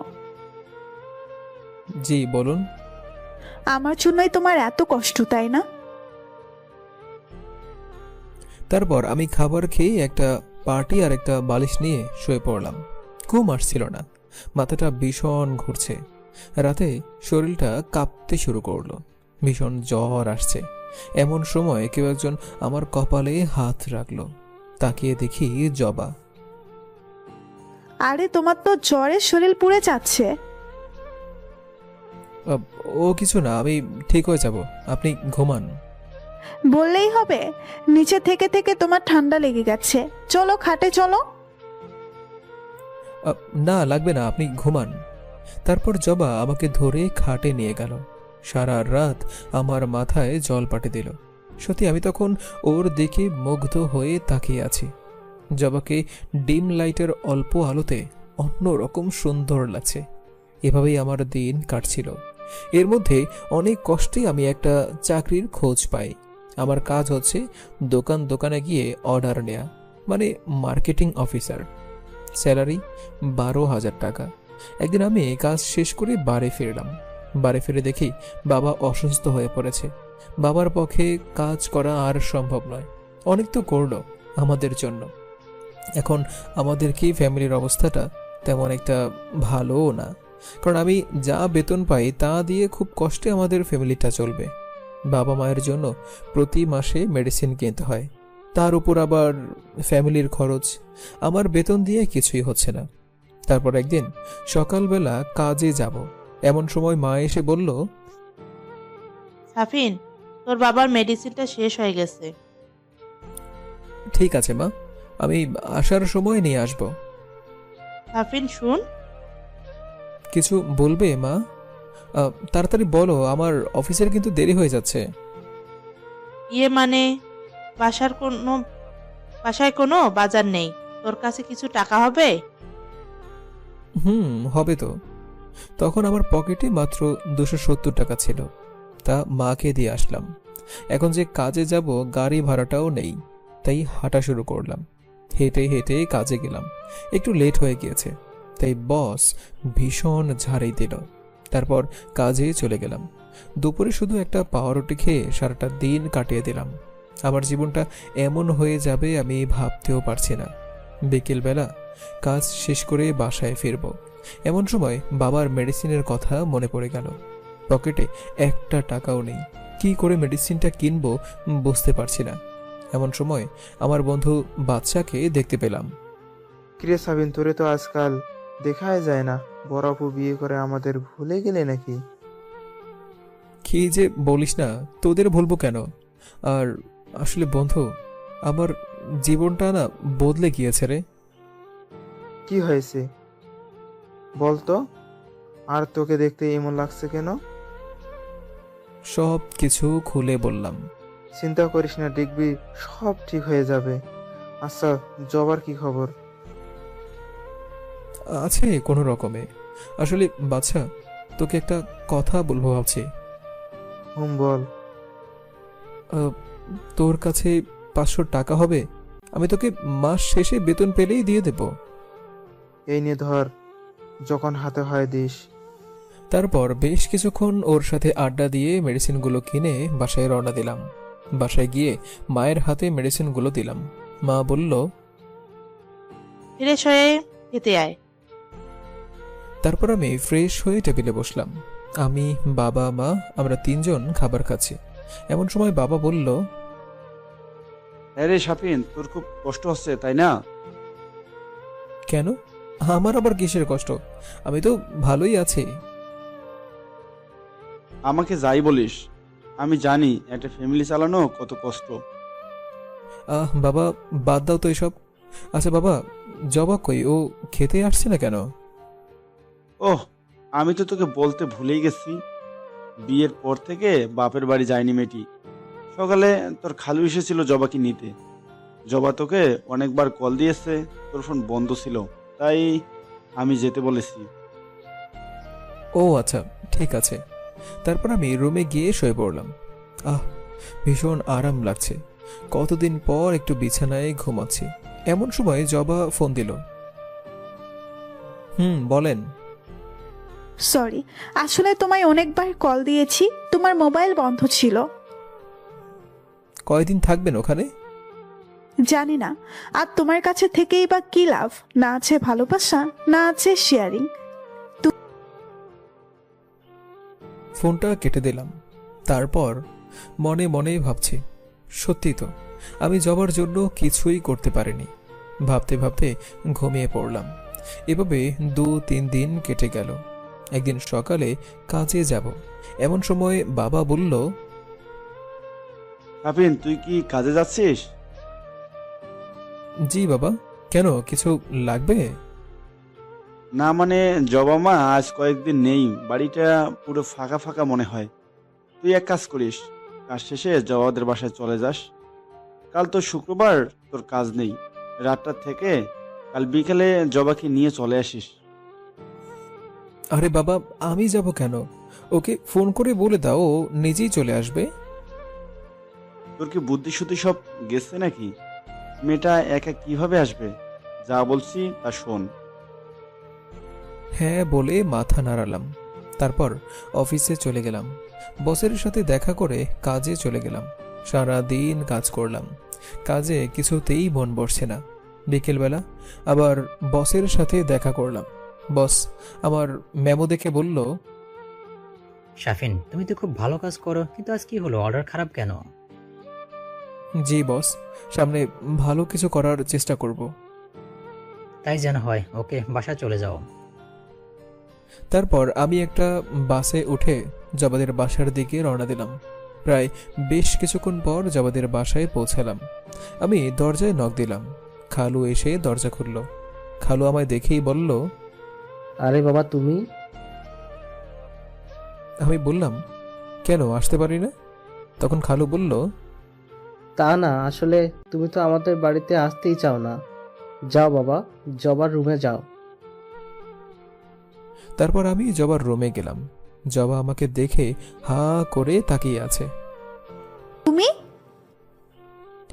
Speaker 1: জি বলুন।
Speaker 5: আমার জন্যই তোমার এত কষ্ট, তাই না?
Speaker 1: তারপর আমি খাবার খেয়ে একটা পার্টি আর একটা বালিশ নিয়ে শুয়ে পড়লাম। ঘুম আসছিল না, মাথাটা ভীষণ ঘুরছে। রাতে শরীরটা কাঁপতে শুরু করলো, ভীষণ জ্বর আসছে। এমন সময় কেউ একজন আমার কপালে হাত রাখলো। তাকিয়ে দেখি জবা।
Speaker 5: আরে তোমার তো জ্বরে শরীর পুড়ে যাচ্ছে।
Speaker 1: ও কিছু না, আমি ঠিক হয়ে যাব, আপনি ঘুমান।
Speaker 5: বললেই হবে? নিচে থেকে থেকে তোমার ঠান্ডা লেগে গেছে, চলো খাটে চলো।
Speaker 1: না লাগবে না, আপনি ঘুমান। তারপর জবা আমাকে ধরে খাটে নিয়ে গেল। সারা রাত আমার মাথায় জল পাটে দিল। সত্যি আমি তখন ওর দিকে মুগ্ধ হয়ে তাকিয়ে আছি। জবাকে ডিম লাইটের অল্প আলোতে অন্যরকম সুন্দর লাগছে। এভাবেই আমার দিন কাটছিল। এর মধ্যে অনেক কষ্টে আমি একটা চাকরির খোঁজ পাই। আমার কাজ হচ্ছে দোকান দোকানে গিয়ে অর্ডার নেয়া, মানে মার্কেটিং অফিসার। স্যালারি 12,000 টাকা। একদিন আমি কাজ শেষ করে বাড়ি ফিরলাম। বাড়ি ফিরে দেখি বাবা অসুস্থ হয়ে পড়েছে। বাবার পক্ষে কাজ করা আর সম্ভব নয়। অনেক তো করলো আমাদের জন্য। এখন আমাদের কি ফ্যামিলির অবস্থাটা তেমন একটা ভালোও না, কারণ আমি যা বেতন পাই তা দিয়ে খুব কষ্টে আমাদের ফ্যামিলিটা চলবে। বাবা মায়ের জন্য প্রতি মাসে মেডিসিন কিনতে হয়, তার উপর আবার ফ্যামিলির খরচ। আমার বেতন দিয়ে কিছুই হচ্ছে না। তারপর একদিন সকালবেলা কাজে যাব, এমন সময় মা এসে বলল,
Speaker 4: সাফিন, তোর বাবার মেডিসিনটা শেষ হয়ে গেছে।
Speaker 1: ঠিক আছে মা, আমি আসার সময় নিয়ে আসব।
Speaker 4: সাফিন শুন।
Speaker 1: কিছু বলবে মা? তাড়াতাড়ি বলো, আমার অফিসের কিন্তু দেরি হয়ে যাচ্ছে।
Speaker 4: মানে বাসায় কোনো বাজার নেই, তোর কাছে কিছু টাকা হবে?
Speaker 1: হবে তো। তখন আমার পকেটে মাত্র 270 টাকা ছিল, তা মাকে দিয়ে আসলাম। এখন যে কাজে যাব গাড়ি ভাড়াটাও নেই, তাই হাঁটা শুরু করলাম। হেঁটে হেঁটে কাজে গেলাম। একটু লেট হয়ে গিয়েছে, তাই বস ভীষণ ঝাড়ি দিল। তারপর কাজে চলে গেলাম। দুপুরে শুধু একটা পাউরুটি খেয়ে সারাটা দিন কাটিয়ে দিলাম। আমার জীবনটা এমন হয়ে যাবে আমি ভাবতেও পারছি না। বিকেলবেলা কাজ শেষ করে বাসায় ফিরব, এমন সময় বাবার মেডিসিনের কথা মনে পড়ে গেল। পকেটে একটা টাকাও নেই, কি করে মেডিসিনটা কিনবো বুঝতে পারছি না। এমন সময় আমার বন্ধু বাদশাকে দেখতে পেলাম।
Speaker 7: কিরে সাবিন, তোরে তো আজকাল দেখাই যায় না। বড় আপু বিয়ে করে আমাদের ভুলে গেলে নাকি?
Speaker 1: কি যে বলিস না, তোদের বলবো কেন? আর আসলে বন্ধু, আমার জীবনটা না বদলে গিয়েছে রে।
Speaker 7: কি হয়েছে বল তো? আর তোকে দেখতে এমন লাগছে কেন?
Speaker 1: সব কিছু খুলে বললাম।
Speaker 7: চিন্তা করিস না, দেখবি সব ঠিক হয়ে যাবে। আচ্ছা, জবার কি খবর?
Speaker 1: আছে কোনো রকমে। আসলে বাচ্চা, তোকে একটা কথা বলবো ভাবছি।
Speaker 7: বল।
Speaker 1: আহ, তোর কাছে 500 টাকা হবে? আমি তোকে মাস শেষে বেতন পেলেই দিয়ে দেব।
Speaker 7: এই নিয়ে ধর, যখন হাতে হয় দিস।
Speaker 1: তারপর বেশ কিছুক্ষণ ওর সাথে আড্ডা দিয়ে মেডিসিনগুলো কিনে বাসায় রওনা দিলাম। বাসায় গিয়ে মায়ের হাতে মেডিসিনগুলো দিলাম। মা বলল,
Speaker 4: ফ্রেশ হয়ে খেতে আয়।
Speaker 1: তারপর আমি ফ্রেশ হয়ে টেবিলে বসলাম। আমি, বাবা, মা, আমরা 3জন খাবার খাচ্ছি। এমন সময় বাবা বলল,
Speaker 3: হ্যাঁ রে শাপিন, তোর খুব কষ্ট হচ্ছে তাই না?
Speaker 1: কেন? আমার আবার কিসের কষ্ট? আমি তো ভালোই আছি।
Speaker 3: আমাকে যাই বলিস, আমি জানি একটা ফ্যামিলি চালানো কত কষ্ট।
Speaker 1: বাবা, বাদ দাও তো এসব। আচ্ছা বাবা, জবা কই? ও খেতে আসছে না কেন?
Speaker 3: ওহ, আমি তো তোকে বলতে ভুলেই গেছি, বিয়ের পর থেকে বাপের বাড়ি যায়নি মেয়েটি। সকালে তোর খালু এসেছিল জবাকে নিতে। জবা তোকে অনেকবার কল দিয়েছে, তোর ফোন বন্ধ ছিল, তাই আমি যেতে বলেছি।
Speaker 1: ও আচ্ছা, ঠিক আছে। তারপর আমি রুমে গিয়ে শুয়ে পড়লাম। ভীষণ আরাম লাগছে। কতদিন পর একটু বিছানায় ঘুমাচ্ছি। এমন সময় জবা ফোন দিল। বলেন।
Speaker 5: সরি, আসলে তোমায় অনেকবার কল দিয়েছি, তোমার মোবাইল বন্ধ ছিল।
Speaker 1: কয়দিন থাকবেন ওখানে?
Speaker 5: জানি না। আর তোমার কাছে থেকেই বা কি লাভ? না আছে ভালোবাসা, না আছে শেয়ারিং।
Speaker 1: ফোনটা কেটে দিলাম। তারপর মনে মনে ভাবছি, সত্যি তো আমি জবার জন্য কিছুই করতে পারিনি। ভাবতে ভাবতে ঘুমিয়ে পড়লাম। এভাবে 2-3 দিন কেটে গেল। একদিন সকালে কাজে যাব, এমন সময় বাবা বলল,
Speaker 3: শাপিন, তুই কি কাজে যাচ্ছিস?
Speaker 1: জি বাবা, কেন কিছু লাগবে?
Speaker 3: না মানে, জবা মা আজ কয়েকদিন নেই, বাড়িটা পুরো ফাঁকা ফাঁকা মনে হয়। তুই এক কাজ করিস, কাজ শেষে জবাদের বাসায় চলে যাস। কাল তো শুক্রবার, তোর কাজ নেই। রাতটা থেকে কাল বিকেলে জবাকে নিয়ে চলে আসিস।
Speaker 1: আরে বাবা, আমি যাব কেন? ওকে ফোন করে বলে দাও, ও নিজেই চলে আসবে।
Speaker 3: তোর কি বুদ্ধি শুদ্ধি সব গেছে নাকি? মেয়েটা একা কিভাবে আসবে? যা বলছি তা শোন।
Speaker 1: হ্যাঁ বলে মাথা নাড়ালাম। তারপর অফিসে চলে গেলাম। বসের সাথে দেখা করে কাজে চলে গেলাম। সারা দিন কাজ করলাম, কাজে কিছুতেই মন বসছে না। বিকেলবেলা আবার বসের সাথে দেখা করলাম। বস আমার মেমো দেখে বলল,
Speaker 6: শাফিন, তুমি তো খুব ভালো কাজ করো, কিন্তু আজ কি হলো? অর্ডার খারাপ কেন?
Speaker 1: জি বস, সামনে ভালো কিছু করার চেষ্টা করব।
Speaker 6: তাই যেন হয়। ওকে, বাসায় চলে যাও।
Speaker 1: তারপর আমি একটা বাসে উঠে জবাদের বাসার দিকে রওনা দিলাম। প্রায় বেশ কিছুক্ষণ পর জবাদের বাসায় পৌঁছালাম। আমি দরজায় নক দিলাম। খালু এসে দরজা খুলল। খালু আমায় দেখেই বলল,
Speaker 2: আরে বাবা, তুমি?
Speaker 1: আমি বললাম, কেন আসতে পারি না? তখন খালু বলল,
Speaker 2: তা না, আসলে তুমি তো আমাদের বাড়িতে আসতেই চাও না। যাও বাবা, জবার রুমে যাও।
Speaker 1: তারপর আমি জবার রুমে গেলাম। জবা আমাকে দেখে হা করে তাকিয়ে আছে।
Speaker 5: তুমি?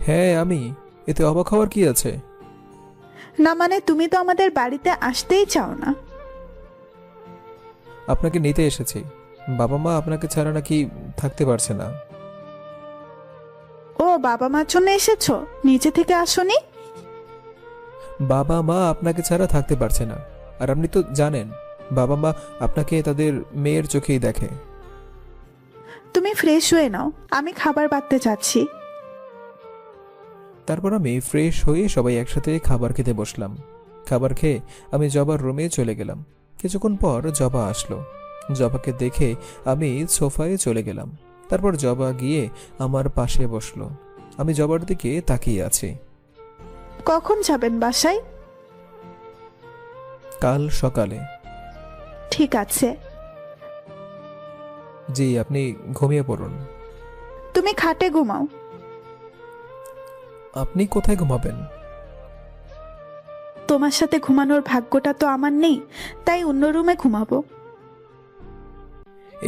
Speaker 1: হ্যাঁ আমি। এতে অবাক হওয়ার কি আছে?
Speaker 5: না মানে, তুমি তো আমাদের বাড়িতে আসতেই চাও না।
Speaker 1: আপনাকে নিতে এসেছি। বাবা মা আপনাকে ছাড়া নাকি থাকতে পারছে না।
Speaker 5: ও, বাবা মার জন্য এসেছো, নিচে থেকে আসোনি?
Speaker 1: বাবা মা আপনাকে ছাড়া থাকতে পারছে না। আর আপনি তো জানেন, বাবা মা আপনাকে তাদের মেয়ের চোখেই দেখে।
Speaker 5: তুমি ফ্রেশ হয়ে নাও, আমি খাবার বাড়তে যাচ্ছি।
Speaker 1: তারপর আমি ফ্রেশ হয়ে সবাই একসাথে খাবার খেতে বসলাম। খাবার খেয়ে আমি জবার রুমে চলে গেলাম। কিছুক্ষণ পর জবা আসলো। জবাকে দেখে আমি সোফায় চলে গেলাম। তারপর জবা গিয়ে আমার পাশে বসলো। আমি জবার দিকে তাকিয়ে আছি।
Speaker 5: কখন যাবেন বাসায়?
Speaker 1: কাল সকালে।
Speaker 5: ঠিক আছে।
Speaker 1: জি, আপনি ঘুমিয়ে পড়ুন।
Speaker 5: তুমি খাটে ঘুমাও।
Speaker 1: আপনি কোথায় ঘুমাবেন?
Speaker 5: তোমার সাথে ঘুমানোর ভাগ্যটা তো আমার নেই, তাই অন্য রুমে ঘুমাবো।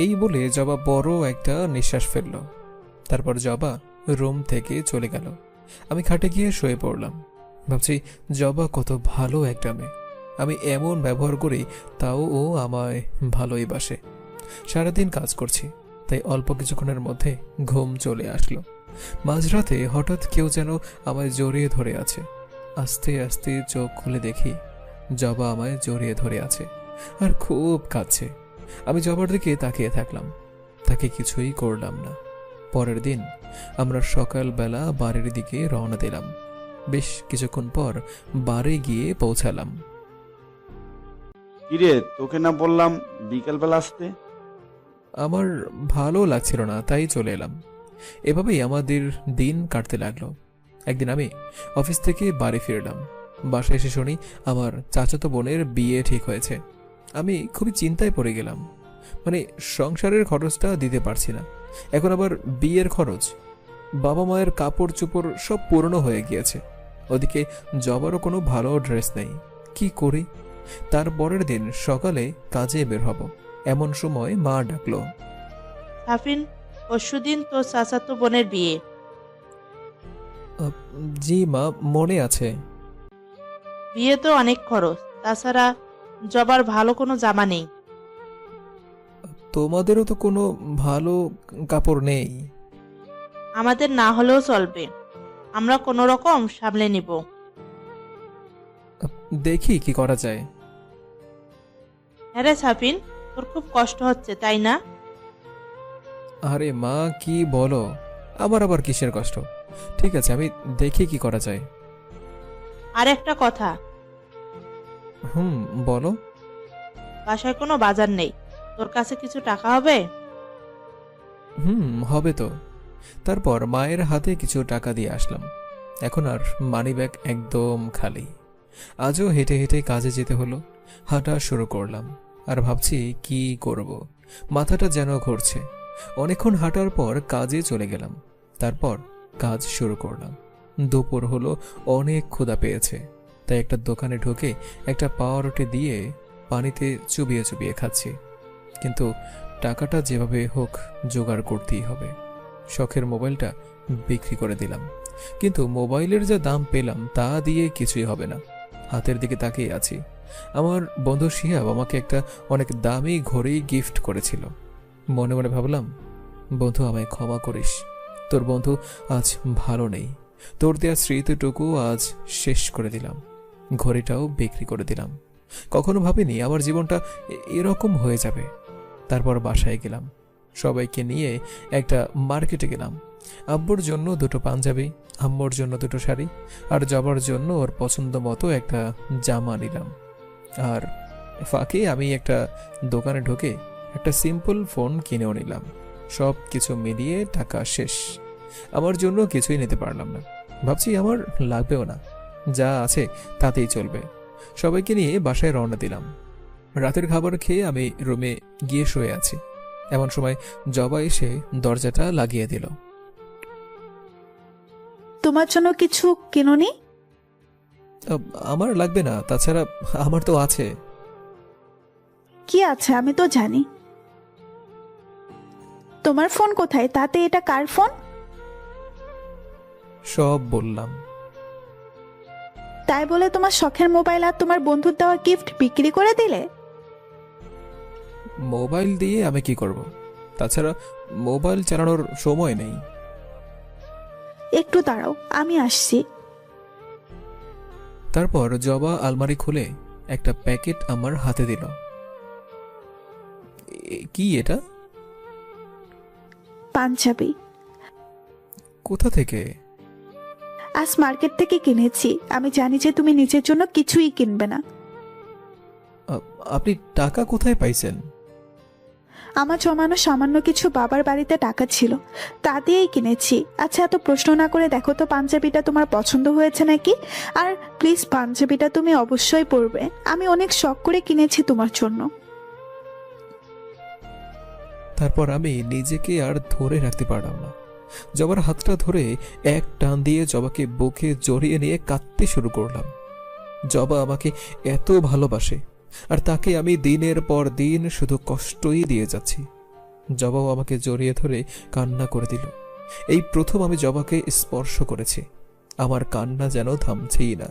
Speaker 1: এই বলে জবা বড় একটা নিঃশ্বাস ফেলল। তারপর জবা রুম থেকে চলে গেল। আমি খাটে গিয়ে শুয়ে পড়লাম। ভাবছি জবা কত ভালো একটা মেয়ে। আমি এমন ব্যবহার করি তাও ও আমায় ভালোই বাসে। সারাদিন কাজ করছি, তাই অল্প কিছুক্ষণের মধ্যে ঘুম চলে আসলো। মাঝরাতে হঠাৎ কেউ যেন আমায় জড়িয়ে ধরে আছে। আস্তে আস্তে চোখ খুলে দেখি জবা আমায় জড়িয়ে ধরে আছে আর খুব কাঁদছে। আমি জবার দিকে তাকিয়ে থাকলাম, তাকে কিছুই করলাম না। পরের দিন আমরা সকালবেলা বাড়ির দিকে রওনা দিলাম। বেশ কিছুক্ষণ পর বাড়ি গিয়ে পৌঁছালাম।
Speaker 3: কিরে, তোকে না বললাম বিকেলবেলা আসতে?
Speaker 1: আমার ভালো লাগছিল না, তাই চলে এলাম। এভাবেই আমাদের দিন কাটতে লাগলো। একদিন আমি অফিস থেকে বাড়ি ফিরলাম। বাসায় এসে শুনি আমার চাচাতো বোনের বিয়ে ঠিক হয়েছে। আমি খুবই চিন্তায় পড়ে গেলাম। মানে সংসারের খরচটা দিতে পারছি না, এখন আবার বিয়ের খরচ। বাবা মায়ের কাপড় চোপড় সব পুরনো হয়ে গিয়েছে। ওদিকে জবারও কোনো ভালো ড্রেস নেই। কি করি? তার পরের দিন সকালে কাজে বের হব, এমন সময় মা ডাকলো।
Speaker 4: সাফিন, পরশুদিন তোর চাচাতো বোনের বিয়ে।
Speaker 1: জি মা, মনে আছে।
Speaker 4: বিয়ে তো অনেক খরচ, তাছাড়া জবার ভালো কোনো জামা নেই।
Speaker 1: তোমাদেরও তো কোনো ভালো কাপড় নেই।
Speaker 4: আমাদের না হলেও চলবে, আমরা কোনো রকম সামলে নিব।
Speaker 1: দেখি কি করা যায়।
Speaker 4: হ্যাঁ রে সাফিন, তোর খুব কষ্ট হচ্ছে তাই না?
Speaker 1: আরে মা, কি বলো? আমার আবার কিসের কষ্ট? ঠিক আছে, আমি দেখি কি করা যায়।
Speaker 4: আর একটা কথা,
Speaker 1: বলো।
Speaker 4: বাসায় কোনো বাজার নেই, তোর কাছে কিছু টাকা হবে?
Speaker 1: হবে তো। তারপর মায়ের হাতে কিছু টাকা দিয়ে আসলাম। এখন আর মানিব্যাগ একদম খালি। আজও হেঁটে হেঁটে কাজে যেতে হলো। হাঁটা শুরু করলাম আর ভাবছি কি করব। মাথাটা যেন ঘুরছে। অনেকক্ষণ হাঁটার পর কাজে চলে গেলাম। তারপর কাজ শুরু করলাম। দুপুর হলো, অনেক ক্ষুধা পেয়েছে, তাই একটা দোকানে ঢুকে একটা পাউরুটি দিয়ে পানিতে চুবিয়ে চুবিয়ে খাচ্ছি। কিন্তু টাকাটা যেভাবে হোক জোগাড় করতেই হবে। শখের মোবাইলটা বিক্রি করে দিলাম, কিন্তু মোবাইলের যা দাম পেলাম তা দিয়ে কিছুই হবে না। হাতের দিকে তাকিয়ে আছি। আমার বন্ধু শিহাব আমাকে একটা অনেক দামি ঘড়ি গিফট করেছিল। মনে মনে ভাবলাম, বন্ধু আমায় ক্ষমা করিস, তোর বন্ধু আজ ভালো নেই। তোর দেয়া স্মৃতিটুকু আজ শেষ করে দিলাম। ঘড়িটাও বিক্রি করে দিলাম। কখনো ভাবিনি আমার জীবনটা এরকম হয়ে যাবে। তারপর বাসায় গেলাম, সবাইকে নিয়ে একটা মার্কেটে গেলাম। আব্বুর জন্য দুটো পাঞ্জাবি, আম্মুর জন্য দুটো শাড়ি, আর জবার জন্য ওর পছন্দ মতো একটা জামা নিলাম। আর ফাঁকে আমি একটা দোকানে ঢুকে একটা সিম্পল ফোন কিনেও নিলাম। সব কিছু মিলিয়ে টাকা শেষ। আমার জন্য কিছুই নিতে পারলাম না। ভাবছি আমার লাগবেও না, যা আছে তাতেই চলবে। সবাইকে নিয়ে বাসায় রওনা দিলাম। রাতের খাবার খেয়ে আমি রুমে গিয়ে শুয়ে আছি। এমন সময় জবা এসে দরজাটা লাগিয়ে দিল।
Speaker 5: তোমার জন্য কিছু কিনোনি?
Speaker 1: আমার লাগবে না, তাছাড়া আমার তো আছে।
Speaker 5: কি আছে আমি তো জানি। তোমার ফোন কোথায়? তাতে এটা কার ফোন?
Speaker 1: সব বললাম।
Speaker 5: তাই বলে তোমার শখের মোবাইল আর তোমার বন্ধুর দেওয়া গিফট বিক্রি করে দিলে?
Speaker 1: মোবাইল দিয়ে আমি কি করব? তাছাড়া মোবাইল চালানোর সময় নেই।
Speaker 5: একটু দাঁড়াও, আমি আসছি।
Speaker 1: তারপর জবা আলমারি খুলে একটা প্যাকেট আমার হাতে দিল। কি এটা?
Speaker 5: পাঞ্জাবি।
Speaker 1: কোথা থেকে?
Speaker 5: আজ মার্কেট থেকে কিনেছি। আমি জানি যে তুমি নিজের জন্য কিছুই কিনবে না।
Speaker 1: আপনি টাকা কোথায় পাইছেন?
Speaker 5: আমার জমানো সামান্য কিছু বাবার বাড়িতে টাকা ছিল, তা দিয়েই কিনেছি। আচ্ছা, এত প্রশ্ন না করে দেখো তো পাঞ্জাবিটা তোমার পছন্দ হয়েছে নাকি। আর প্লিজ, পাঞ্জাবিটা তুমি অবশ্যই পরবে, আমি অনেক শখ করে কিনেছি তোমার জন্য।
Speaker 1: তারপর আমি নিজেকে আর ধরে রাখতে পারলাম না। জবার হাতটা ধরে এক টান দিয়ে জবাকে বুকে জড়িয়ে নিয়ে কাঁদতে শুরু করলাম। জবা আমাকে এত ভালোবাসে, আর তাকে আমি দিনের পর দিন শুধু কষ্টই দিয়ে যাচ্ছি। জবাও আমাকে জড়িয়ে ধরে কান্না করে দিল। এই প্রথম আমি জবাকে স্পর্শ করেছি। আমার কান্না যেন থামছেই না।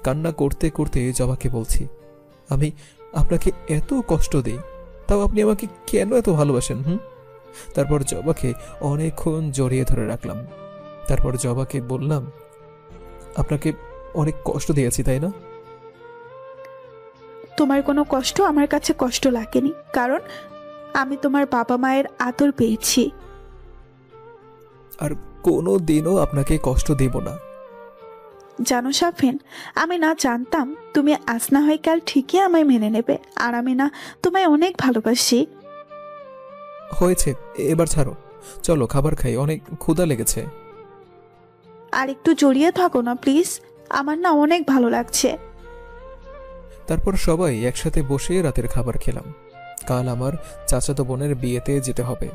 Speaker 1: কান্না করতে করতে জবাকে বলছি, আমি আপনাকে এত কষ্ট দিই, তাও আপনি আমাকে কেন এত ভালোবাসেন? তারপর জবাকে অনেকক্ষণ জড়িয়ে ধরে রাখলাম। তারপর জবাকে বললাম, আপনাকে অনেক কষ্ট দিয়েছি, তাই না?
Speaker 5: তোমার কোনো কষ্ট আমার কাছে কষ্ট লাগেনি, কারণ আমি তোমার বাবা মায়ের আদর পেয়েছি।
Speaker 1: আর কোনো দিনও আপনাকে কষ্ট দেব না।
Speaker 5: জানো সাফিন, আমি না জানতাম তুমি আজ না হয় কাল ঠিকই আমায় মেনে নেবে, আর আমি না তোমায় অনেক ভালোবাসি।
Speaker 1: হয়েছে, এবার ছাড়ো, চলো খাবার খাই, অনেক ক্ষুধা লেগেছে।
Speaker 5: আর একটু জড়িয়ে থাকো না প্লিজ, আমার না অনেক ভালো লাগছে।
Speaker 1: তারপর সবাই একসাথে বসে রাতের খাবার খেলাম। কাল আমার চাচাতো বোনের বিয়েতে যেতে হবে।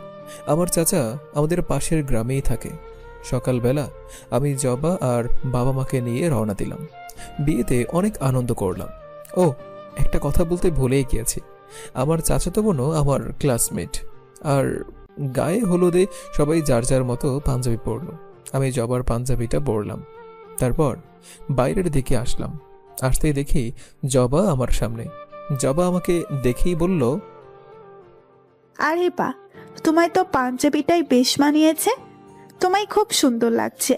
Speaker 1: আমার চাচা আমাদের পাশের গ্রামেই থাকে। সকালবেলা আমি জবা আর বাবা মাকে নিয়ে রওনা দিলাম। বিয়েতে অনেক আনন্দ করলাম। ও, একটা কথা বলতে ভুলেই গিয়েছি, আমার চাচাতো বোনও আমার ক্লাসমেট। আর গায়ে হলুদে সবাই যার যার মতো পাঞ্জাবি পরল। আমি জবার পাঞ্জাবিটা পরলাম। তারপর বাইরের দিকে আসলাম। আসতেই দেখি জবা আমার সামনে। জবা আমাকে দেখেই বলল,
Speaker 5: আরে বা, তোমায় তো পাঞ্জাবিটাই বেশ মানিয়েছে, তোমায় খুব সুন্দর লাগছে।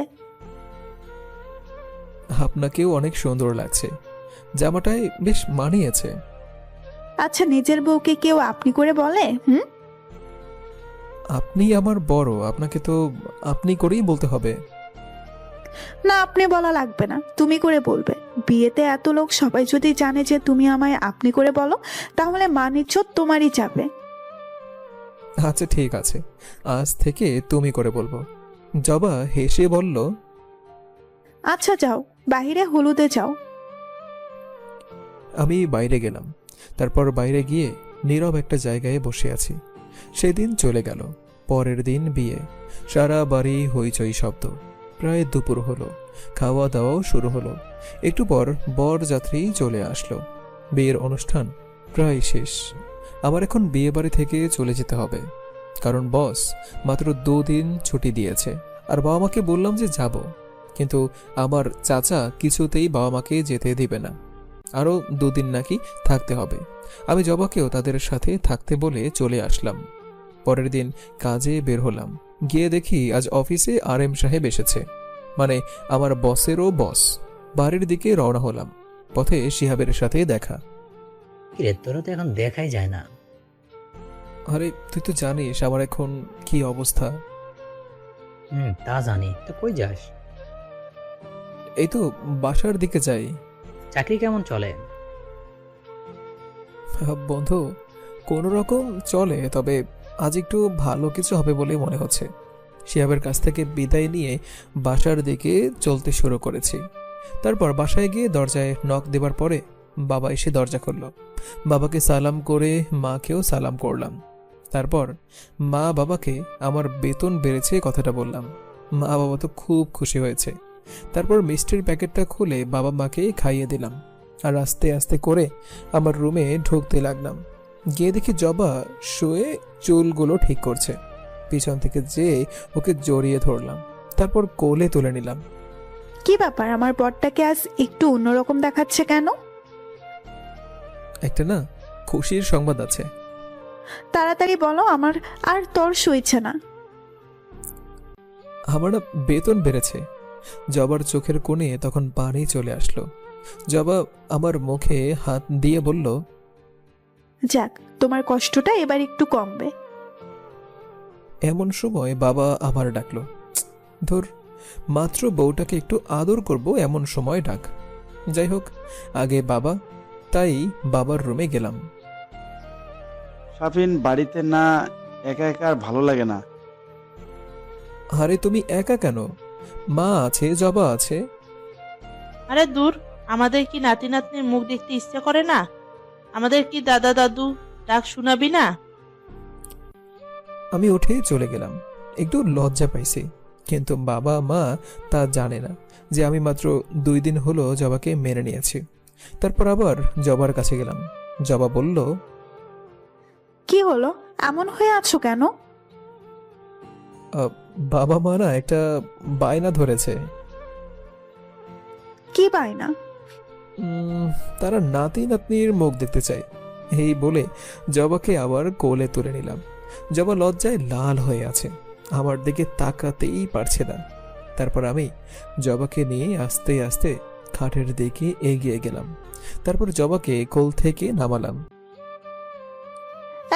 Speaker 1: আপনাকেও অনেক সুন্দর লাগছে, জামাটাই বেশ মানিয়েছে।
Speaker 5: আচ্ছা, নিজের বউকে কেউ আপনি করে বলে?
Speaker 1: আপনি আমার বড়, আপনাকে তো আপনি করেই বলতে হবে।
Speaker 5: না, আপনি বলা লাগবে না, তুমি করে বলবে। বিয়েতে এত লোক সবাই যদি জানে যে তুমি আমায় আপনি করে বলো, তাহলে মান-ইজ্জত তোমারই যাবে।
Speaker 1: আচ্ছা ঠিক আছে, আজ থেকে তুমি করে বলবো। জবা হেসে বলল,
Speaker 5: আচ্ছা যাও, বাইরে হলুদে যাও।
Speaker 1: আমি বাইরে গেলাম। তারপর বাইরে গিয়ে নীরব একটা জায়গায় বসে আছি। সেদিন চলে গেল। পরের দিন বিয়ে। সারা বাড়ি হইচই শব্দ। প্রায় দুপুর হলো। খাওয়া দাওয়াও শুরু হলো। একটু পর বরযাত্রী চলে আসলো। বিয়ের অনুষ্ঠান প্রায় শেষ। আমার এখন বিয়ে বাড়ি থেকে চলে যেতে হবে, কারণ বস মাত্র 2 দিন ছুটি দিয়েছে। আর বাবা মাকে বললাম যে যাব, কিন্তু আমার চাচা কিছুতেই বাবা মাকে যেতে দিবে না। আরও 2 দিন নাকি থাকতে হবে। আমি জবাকেও তাদের সাথে থাকতে বলে চলে আসলাম। পরের দিন কাজে বের হলাম। গিয়ে দেখি আজ অফিসে RM সাহেব এসেছে, মানে আমার বসেরও বস। বাড়ির দিকে রওনা হলাম। পথে শিহাবের সাথে দেখা।
Speaker 6: কিরে, তোরা তো এখন দেখাই যায় না।
Speaker 1: আরে তুই তো জানিস আমার এখন কি অবস্থা।
Speaker 6: তা জানি, তো কই যাস?
Speaker 1: এই তো বাসার দিকে যাই।
Speaker 6: চাকরি কেমন চলে?
Speaker 1: বন্ধু, কোনো রকম চলে, তবে আজ একটু ভালো কিছু হবে বলে মনে হচ্ছে। শিহাবের কাছ থেকে বিদায় নিয়ে বাসার দিকে চলতে শুরু করেছি। তারপর বাসায় গিয়ে দরজায় নক দেবার পরে বাবা এসে দরজা খুলল। বাবাকে সালাম করে মাকেও সালাম করলাম। তারপর মা বাবাকে আমার বেতন বেড়েছে কথাটা বললাম। মা বাবা তো খুব খুশি হয়েছে। তারপর মিষ্টির প্যাকেটটা খুলে বাবা মাকে খাইয়ে দিলাম। আর আস্তে আস্তে করে আমার রুমে ঢুকতে লাগলাম। গিয়ে দেখি জবা শুয়ে চুলগুলো ঠিক করছে। পিছন থেকে যেয়ে ওকে জড়িয়ে ধরলাম। তারপর কোলে তুলে নিলাম।
Speaker 5: কি ব্যাপার, আমার বরটাকে আজ একটু অন্যরকম দেখাচ্ছে কেন?
Speaker 1: একটা না খুশির সংবাদ আছে।
Speaker 5: তাড়াতাড়ি বলো, আমার আর তর সইছে না।
Speaker 1: আমার না বেতন বেড়েছে। জবার চোখের কোণে তখন পানি চলে আসলো। জবা আমার মুখে হাত দিয়ে বলল,
Speaker 5: যাক, তোমার কষ্টটা এবার একটু কমবে।
Speaker 1: এমন সময় বাবা আমার ডাকলো। ধর, মাত্র বউটাকে একটু আদর করব এমন সময় ডাক। যাই হোক, আগে বাবা, তাই বাবার রুমে গেলাম।
Speaker 3: সাফিন বাড়িতে না, একা একা আর ভালো লাগে না।
Speaker 1: আরে তুমি একা কেন? মা আছে, জবা আছে।
Speaker 4: আরে দূর, আমাদের কি নাতি নাতনির মুখ দেখতে ইচ্ছে করে না? আমাদের কি দাদা দাদু ডাক শোনাবি না?
Speaker 1: আমি উঠে চলে গেলাম। একটু লজ্জা পাইছি, কিন্তু বাবা মা তা জানে না যে আমি মাত্র 2 দিন হলো জবাকে মেনে নিয়েছি। তারপর আবার জবার কাছে গেলাম। জবা বলল,
Speaker 5: কি হলো, এমন হয়ে আছো কেন?
Speaker 1: বাবা মা না একটা বায়না ধরেছে।
Speaker 5: কি বায়না?
Speaker 1: তারা নাতি নাতনির মুখ দেখতে চায়। এই বলে জবাকে আবার কোলে তুলে নিলাম। জবা লজ্জায় লাল হয়ে আছে, আমার দিকে তাকাতেই পারছে না। তারপর আমি জবাকে নিয়ে আস্তে আস্তে খাটের দিকে এগিয়ে গেলাম। তারপর জবাকে কোল থেকে নামালাম।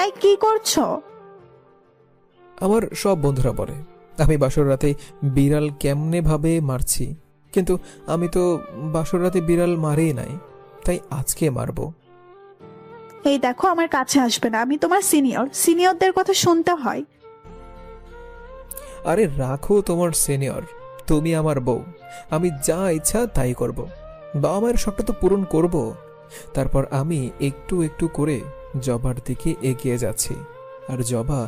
Speaker 5: এই কি করছো?
Speaker 1: আমার সব বন্ধুরা বলে আমি বাসর রাতে বিড়াল কেমনে ভাবে মারছি, কিন্তু আমি তো বাসর রাতে বিড়াল মারেই নাই, তাই আজকে মারবো।
Speaker 5: এই দেখো, আমার কাছে আসবে না, আমি তোমার সিনিয়রদের কথা শুনতে হয়।
Speaker 1: আরে রাখো তোমার সিনিয়র, তুমি আমার বউ, আমি যা ইচ্ছা তাই করব। বাবা মায়ের শখটা তো পূরণ করব। তারপর আমি একটু একটু করে জবার দিকে এগিয়ে যাচ্ছি, আর জবা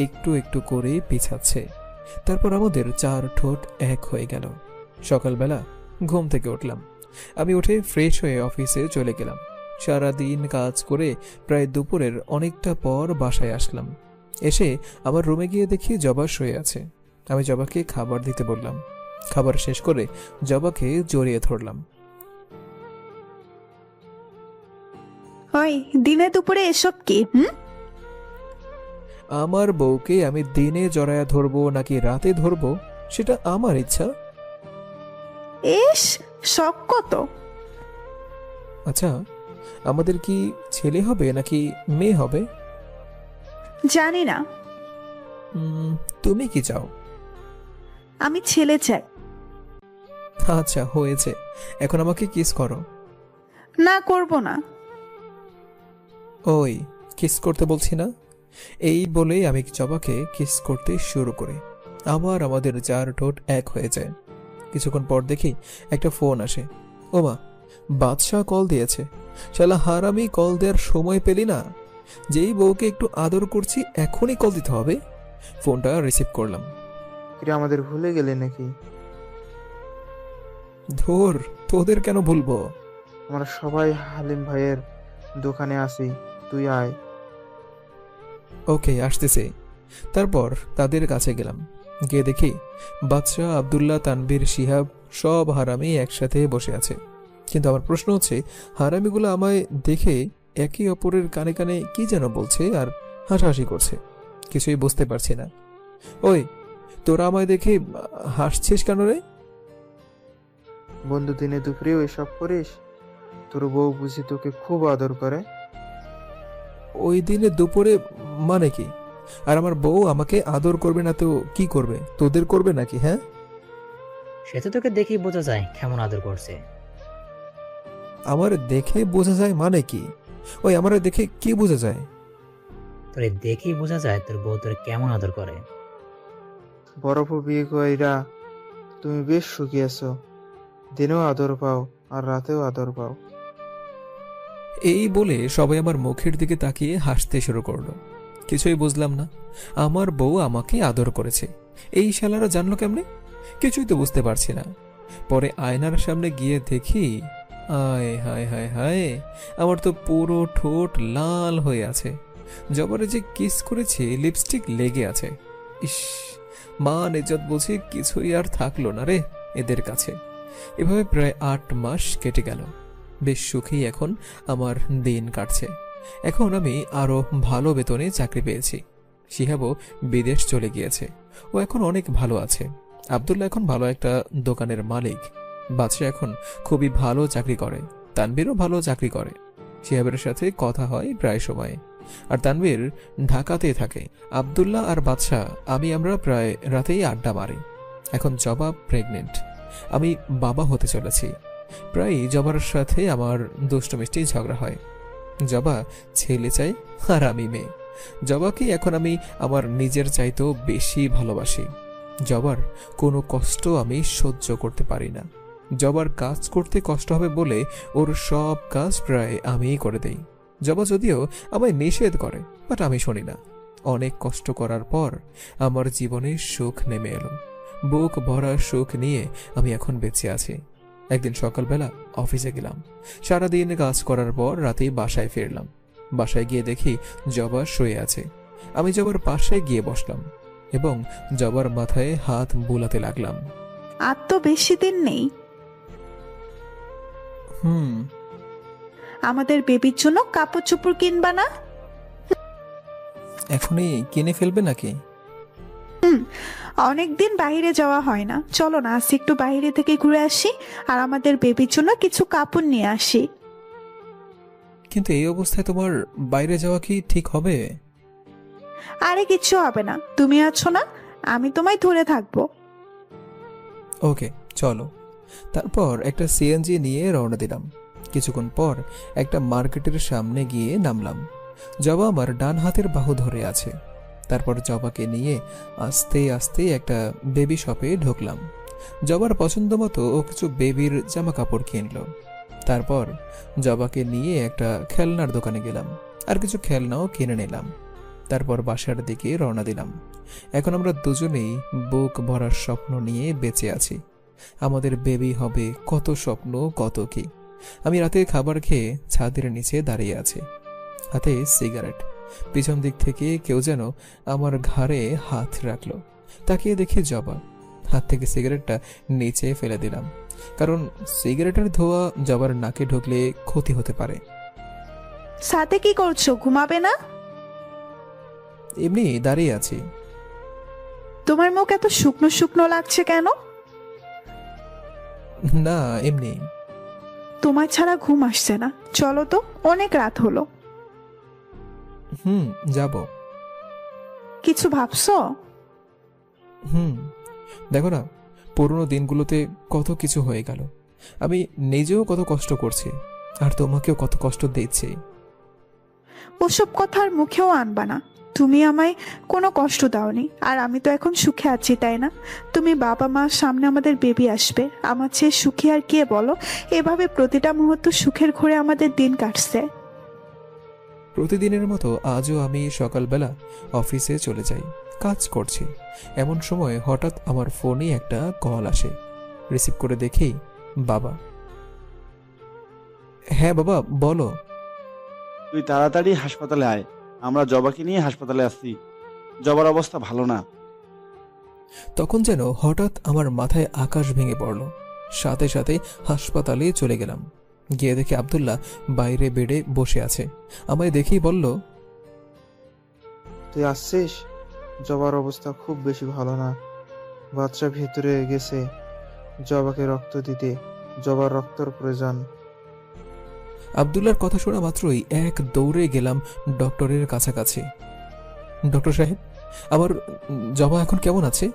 Speaker 1: একটু একটু করে পিছাচ্ছে। তারপর আমাদের 4 ঠোঁট এক হয়ে গেল। সকালবেলা ঘুম থেকে উঠলাম। আমি উঠে ফ্রেশ হয়ে অফিসে চলে গেলাম। সারাদিন কাজ করে প্রায় দুপুরের অনেকটা পর বাসায় আসলাম। এসে আমার রুমে গিয়ে দেখি জবা শুয়ে আছে। আমি জবাকে খাবার দিতে বললাম। খাবার শেষ করে জবাকে জড়িয়ে ধরলাম।
Speaker 5: ওই দিনে দুপুরে এসব কি?
Speaker 1: আমার বউকে আমি দিনে জড়ায়া ধরবো নাকি রাতে ধরবো সেটা আমার ইচ্ছা।
Speaker 5: এস, শখ কত?
Speaker 1: আচ্ছা, আমাদের কি ছেলে হবে নাকি মেয়ে হবে?
Speaker 5: জানি না।
Speaker 1: তুমি কি চাও?
Speaker 5: আমি ছেলে চাই।
Speaker 1: আচ্ছা হয়েছে, এখন আমাকে কিস করো।
Speaker 5: না, করব না।
Speaker 1: ওই কিস করতে বলছি না। এই বলেই আমি জবাকে কিস করতে শুরু করি। আবার আমাদের 4 ঠোঁট এক হয়ে যায়। কিছুক্ষণ পর দেখি একটা ফোন আসে। ওমা, বাদশাহ কল দিয়েছে। শালা হারামি, কল দেওয়ার সময় পেলি না? যেই বউকে একটু আদর করছি এখনই কল দিতে হবে। ফোনটা রিসিভ করলাম।
Speaker 7: কিরে, আমাদের ভুলে গেলে নাকি?
Speaker 1: ধর, তোদের কেন ভুলবো?
Speaker 7: আমরা সবাই হালিম ভাইয়ের দোকানে আসি, তুই আয়।
Speaker 1: ওকে, আসতেছে। তারপর তাদের কাছে গেলাম। গিয়ে দেখি বাদশাহ, আব্দুল্লাহ, তানবীর, শিহাব সব হারামি একসাথে বসে আছে। কিন্তু আমার প্রশ্ন হচ্ছে, হারামিগুলো আমায় দেখে একে অপরের কানে কানে কি যেন বলছে আর হাসাহাসি করছে। কিছুই বুঝতে পারছি না। ওই, তোরা আমায় দেখে হাসছিস কেন রে?
Speaker 7: বন্ধু, দিনে দুপুরেও এসব করিস? তোর বউ বুঝি তোকে খুব আদর করে?
Speaker 1: ওই দিনে দুপুরে মানে কি? আর আমার বউ আমাকে আদর করবে না তো কি করবে? তোদের করবে নাকি? হ্যাঁ,
Speaker 6: সে তো তোকে দেখেই বোঝা যায় কেমন আদর করছে।
Speaker 1: আমার দেখে বোঝা যায় মানে কি? ওই আমার দেখে কি বোঝা যায়?
Speaker 6: তোরে দেখেই বোঝা যায় তোর বউ তোর কেমন আদর করে।
Speaker 7: বরফ বিয়ে কইরা তুমি বেশ সুখী আছো, দিনেও আদর পাও আর রাতেও আদর পাও।
Speaker 1: এই বলে সবাই আমার মুখের দিকে তাকিয়ে হাসতে শুরু করলো। কিছুই বুঝলাম না। আমার বউ আমাকে আদর করেছে, এই শালারা জানলো কেমনে? কিছুই তো বুঝতে পারছি না। পরে আয়নার সামনে গিয়ে দেখি, আয় হায় হায় হায়, আমার তো পুরো ঠোঁট লাল হয়ে আছে। জবারে যে কিস করেছি লিপস্টিক লেগে আছে। ইস, মান ইজ্জত বুঝি কিছুই আর থাকলো না রে এদের কাছে। এভাবে প্রায় 8 মাস কেটে গেল। বেশ সুখী এখন আমার দিন কাটছে। এখন আমি আরো ভালো বেতনে চাকরি পেয়েছি। শিহাবও বিদেশ চলে গিয়েছে, ও এখন অনেক ভালো আছে। আব্দুল্লাহ এখন ভালো একটা দোকানের মালিক। বাদশা এখন খুবই ভালো চাকরি করে। তানবীরও ভালো চাকরি করে। শিহাবের সাথে কথা হয় প্রায় সময়, আর তানবীর ঢাকাতে থাকে। আব্দুল্লাহ আর বাদশা আমরা প্রায় রাতেই আড্ডা মারি। এখন জবা প্রেগনেন্ট, আমি বাবা হতে চলেছি। প্রায় জবার সাথে আমার দুষ্ট মিষ্টি ঝগড়া হয়। জবা ছেলে চাই আর আমি মেয়ে। জবাকে এখন আমি আমার নিজের চাইতেও বেশি ভালোবাসি। জবার কোনো কষ্ট আমি সহ্য করতে পারি না। জবার কাজ করতে কষ্ট হবে বলে ওর সব কাজ প্রায় আমিই করে দেই। জবা যদিও আমায় নিষেধ করে, বাট আমি শুনি না। অনেক কষ্ট করার পর আমার জীবনে সুখ নেমে এলো। বুক ভরা সুখ নিয়ে আমি এখন বেঁচে আছি। একদিন সকালবেলা অফিসে গেলাম। সারাদিন কাজ করার পর রাতেই বাসায় ফিরলাম। বাসায় গিয়ে দেখি জবা শুয়ে আছে। আমি জবার পাশে গিয়ে বসলাম এবং জবার মাথায় হাত বুলাতে লাগলাম।
Speaker 5: আর তো বেশি দিন নেই। আমাদের বেবির জন্য কাপড় চোপড় কিনবা না?
Speaker 1: এখনই কিনে ফেলবে নাকি?
Speaker 5: অনেকদিন বাইরে যাওয়া হয় না, চলো না আজ একটু বাইরে থেকে ঘুরে আসি আর আমাদের বেবির জন্য কিছু কাপড় নিয়ে আসি।
Speaker 1: কিন্তু এই অবস্থায় তোমার বাইরে যাওয়া কি ঠিক হবে?
Speaker 5: আরে কিচ্ছু হবে না, তুমি আছো না, আমি তোমায় ধরে থাকবো।
Speaker 1: ওকে চলো। তারপর একটা সিএনজি নিয়ে রওনা দিলাম। কিছুক্ষণ পর একটা মার্কেটের সামনে গিয়ে নামলাম। জবা আমার ডান হাতের বাহু ধরে আছে। তারপর জবাকে নিয়ে আস্তে আস্তে একটা বেবি শপে ঢুকলাম। জবার পছন্দ মতো ও কিছু বেবির জামা কাপড় কিনল। তারপর জবাকে নিয়ে একটা খেলনার দোকানে গেলাম, আর কিছু খেলনাও কিনে নিলাম। তারপর বাসার দিকে রওনা দিলাম। এখন আমরা দুজনেই বুক ভরার স্বপ্ন নিয়ে বেঁচে আছি। আমাদের বেবি হবে, কত স্বপ্ন কত কি। আমি রাতে খাবার খেয়ে ছাদের নিচে দাঁড়িয়ে আছি, হাতে সিগারেট। পিছন দিক থেকে কেউ যেন আমার ঘাড়ে হাত রাখলো। তাকিয়ে দেখি জবা। হাত থেকে সিগারেটটা নিচে ফেলে দিলাম, কারণ সিগারেটের ধোঁয়া জবার নাকে ঢুকলে ক্ষতি হতে পারে।
Speaker 5: সাথে কি করছো, ঘুমাবে না?
Speaker 1: এমনি দাঁড়িয়ে আছি।
Speaker 5: তোমার মুখ এত শুকনো শুকনো লাগছে কেন?
Speaker 1: না এমনি।
Speaker 5: তোমার ছাড়া ঘুম আসছে না, চলো তো, অনেক রাত হলো।
Speaker 1: যাব।
Speaker 5: কিছু ভাবছো?
Speaker 1: দেখো না, পুরোনো দিনগুলোতে কত কিছু হয়ে গেল। আমি নিজেও কত কষ্ট করছি, আর তোমাকেও কত কষ্ট দিচ্ছি।
Speaker 5: ওসব কথা আর মুখেও আনবা না। তুমি আমায় কোনো কষ্ট দাওনি, আর আমি তো এখন সুখে আছি, তাই না? তুমি বাবা মার সামনে আমাদের বেবি আসবে, আমার চেয়ে সুখী আর কে বলো? এভাবে প্রতিটা মুহূর্ত সুখের ঘরে আমাদের দিন কাটছে।
Speaker 1: প্রতিদিনের মতো আজও আমি সকালবেলা অফিসে চলে যাই, কাজ করছি। এমন সময় হঠাৎ আমার ফোনে একটা কল আসে। রিসিভ করে দেখি বাবা। হ্যাঁ বাবা, বলো।
Speaker 3: তুই তাড়াতাড়ি হাসপাতালে আয়, আমরা জবাকে নিয়ে হাসপাতালে আসছি। জবার অবস্থা ভালো না।
Speaker 1: তখন যেন হঠাৎ আমার মাথায় আকাশ ভেঙে পড়ল। সাথে সাথে হাসপাতালে চলে গেলাম। গিয়ে দেখি আব্দুল্লাহ বাইরে বেডে বসে আছে। আমায় দেখেই বলল,
Speaker 7: তুই আসছিস? জবার অবস্থা খুব বেশি ভালো না। বাচ্চা ভিতরে গেছে, জবাকে রক্ত দিতে। জবার রক্তর প্রয়োজন।
Speaker 1: আব্দুল্লাহর কথা শোনা মাত্রই এক দৌড়ে গেলাম ডক্টরের কাছাকাছি। ডক্টর সাহেব, আমার জবা এখন কেমন আছে?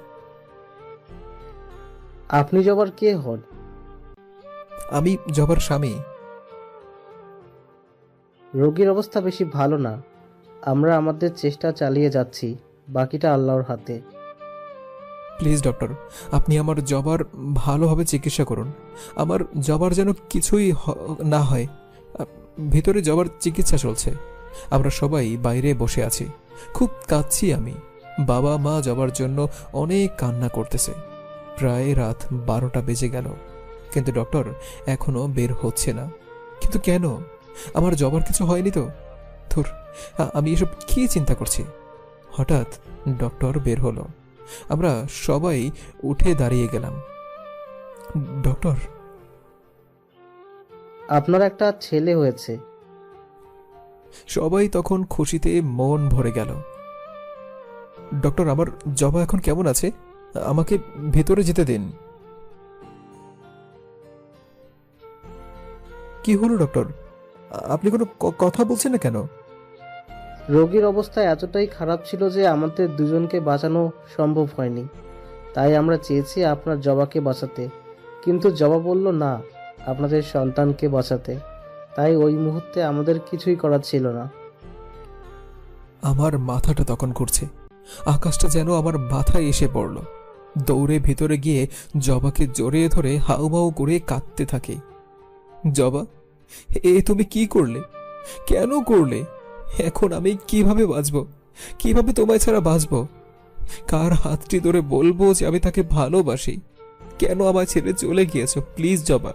Speaker 2: আপনি জবার কে হন?
Speaker 1: আমি জবার স্বামী।
Speaker 2: রোগীর অবস্থা বেশি ভালো না, আমরা আমাদের চেষ্টা চালিয়ে যাচ্ছি, বাকিটা আল্লাহর হাতে।
Speaker 1: প্লিজ ডক্টর, আপনি আমার জবার ভালোভাবে চিকিৎসা করুন। আমার জবার যেন কিছুই না হয়। ভিতরে জবার চিকিৎসা চলছে। আমরা সবাই বাইরে বসে আছি, খুব কাঁদছি আমি। বাবা মা জবার জন্য অনেক কান্না করতেছে। প্রায় রাত 12টা বেজে গেল, কিন্তু ডক্টর এখনো বের হচ্ছে না। কিন্তু কেন? আমার জবার কিছু হয়নি তো? ধুর, আমি এসব কি চিন্তা করছি। হঠাৎ ডক্টর বের হলো। আমরা সবাই উঠে দাঁড়িয়ে গেলাম। ডক্টর,
Speaker 2: আপনার একটা ছেলে হয়েছে।
Speaker 1: সবাই তখন খুশিতে মন ভরে গেল। ডক্টর, আমার জবা এখন কেমন আছে? আমাকে ভেতরে যেতে দিন। কি হলো ডক্টর? আপনি কোনো কথা বলছেন না কেন?
Speaker 2: রোগীর অবস্থা এতটাই খারাপ ছিল যে আমাদের দুজনকে বাঁচানো সম্ভব হয়নি। তাই আমরা চেয়েছি আপনার জবাকে বাঁচাতে, কিন্তু জবা বলল না, আপনাদের সন্তানকে বাঁচাতে। তাই ওই মুহূর্তে আমাদের কিছুই করার ছিল না।
Speaker 1: আমার মাথাটা তখন ঘুরছে, আকাশটা যেন আমার মাথায় এসে পড়ল। দৌড়ে ভিতরে গিয়ে জবাকে জড়িয়ে ধরে হাউমাউ করে কাঁদতে থাকে। জবা, এ তুমি কি করলে? কেন করলে? এখন আমি কিভাবে বাঁচব? কিভাবে তোমায় ছাড়া বাঁচব? কার হাতটি ধরে বলবো যে আমি তাকে ভালোবাসি? কেন আমায় ছেড়ে চলে গিয়েছো? প্লিজ জবা,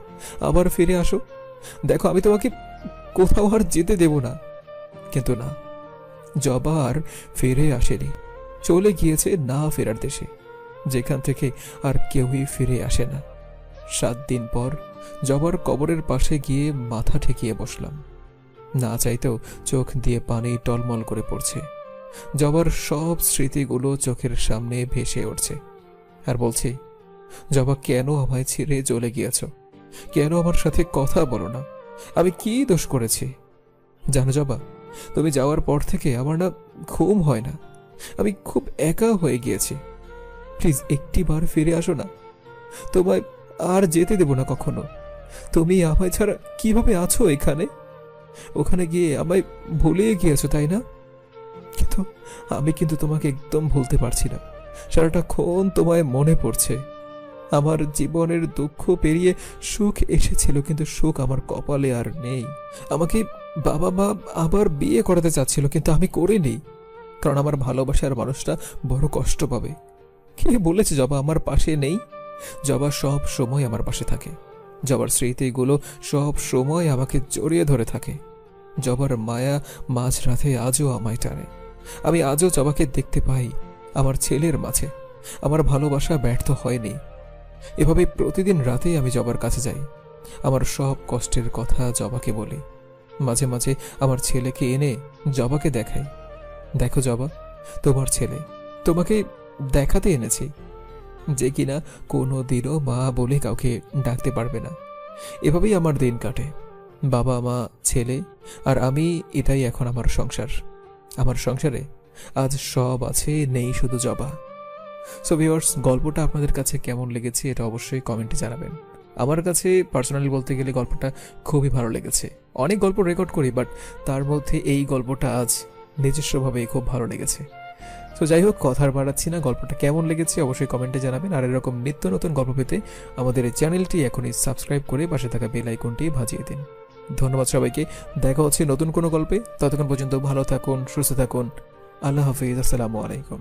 Speaker 1: আবার ফিরে আসো। দেখো, আমি তোমাকে কোথাও আর যেতে দেব না। কিন্তু না, জবা আর ফিরে আসেনি। চলে গিয়েছে না ফেরার দেশে, যেখান থেকে আর কেউই ফিরে আসে না। 7 দিন পর জবার কবরের পাশে গিয়ে মাথা ঠেকিয়ে বসলাম। না চাইতেও চোখ দিয়ে পানি টলমল করে পড়ছে। জবার সব স্মৃতিগুলো চোখের সামনে ভেসে উঠছে। আর বলছি, জবা, কেন আমায় ছেড়ে চলে গিয়েছ? কেন আমার সাথে কথা বলো না? আমি কি দোষ করেছি? জানো জবা, তুমি যাওয়ার পর থেকে আমার না ঘুম হয় না। আমি খুব একা হয়ে গিয়েছি। প্লিজ একটিবার ফিরে আসো না। তোমায় আর যেতে দেব না কখনো। তুমি আমায় ছাড়া কিভাবে আছো এখানে? ওখানে গিয়ে আমায় ভুলিয়ে গিয়েছো, তাই না? কিন্তু তোমাকে একদম ভুলতে পারছি না। সারাটাক্ষণ তোমায় মনে পড়ছে। আমার জীবনের দুঃখ পেরিয়ে সুখ এসেছিল, কিন্তু সুখ আমার কপালে আর নেই। আমাকে বাবা মা আবার বিয়ে করাতে চাচ্ছিল, কিন্তু আমি করিনি, কারণ আমার ভালোবাসার মানুষটা বড় কষ্ট পাবে। কে বলেছে জবা আমার পাশে নেই? জবা সব সময় আমার পাশে থাকে। জবার স্মৃতিগুলো সব সময় আমাকে জড়িয়ে ধরে থাকে। জবার মায়া মাঝরাতে আজও আমায় টানে। আমি আজও জবাকে দেখতে পাই আমার ছেলের মাঝে। আমার ভালোবাসা ব্যর্থ হয়নি। এভাবে প্রতিদিন রাতে আমি জবার কাছে যাই, আমার সব কষ্টের কথা জবাকে বলি। মাঝে মাঝে আমার ছেলেকে এনে জবাকে দেখাই। দেখো জবা, তোমার ছেলে, তোমাকে দেখাতে এনেছি, যে কিনা কোনো দিনও মা বলে কাউকে ডাকতে পারবে না। এভাবেই আমার দিন কাটে। বাবা মা ছেলে আর আমি, এটাই এখন আমার সংসার। আমার সংসারে আজ সব আছে, নেই শুধু জবা। সো ভিউয়ার্স, গল্পটা আপনাদের কাছে কেমন লেগেছে এটা অবশ্যই কমেন্টে জানাবেন। আমার কাছে পার্সোনালি বলতে গেলে গল্পটা খুবই ভালো লেগেছে। অনেক গল্প রেকর্ড করি, বাট তার মধ্যে এই গল্পটা আজ নিজস্বভাবে খুব ভালো লেগেছে। তো যাই হোক, কথা আর বাড়াচ্ছি না, গল্পটা কেমন লেগেছে অবশ্যই কমেন্টে জানাবেন। আর এরকম নিত্য নতুন গল্প পেতে আমাদের এই চ্যানেলটি এখনই সাবস্ক্রাইব করে পাশে থাকা বেল আইকনটি বাজিয়ে দিন। ধন্যবাদ সবাইকে। দেখা হচ্ছে নতুন কোনো গল্পে। ততক্ষণ পর্যন্ত ভালো থাকুন, সুস্থ থাকুন। আল্লাহ হাফিজ। আসসালামু আলাইকুম।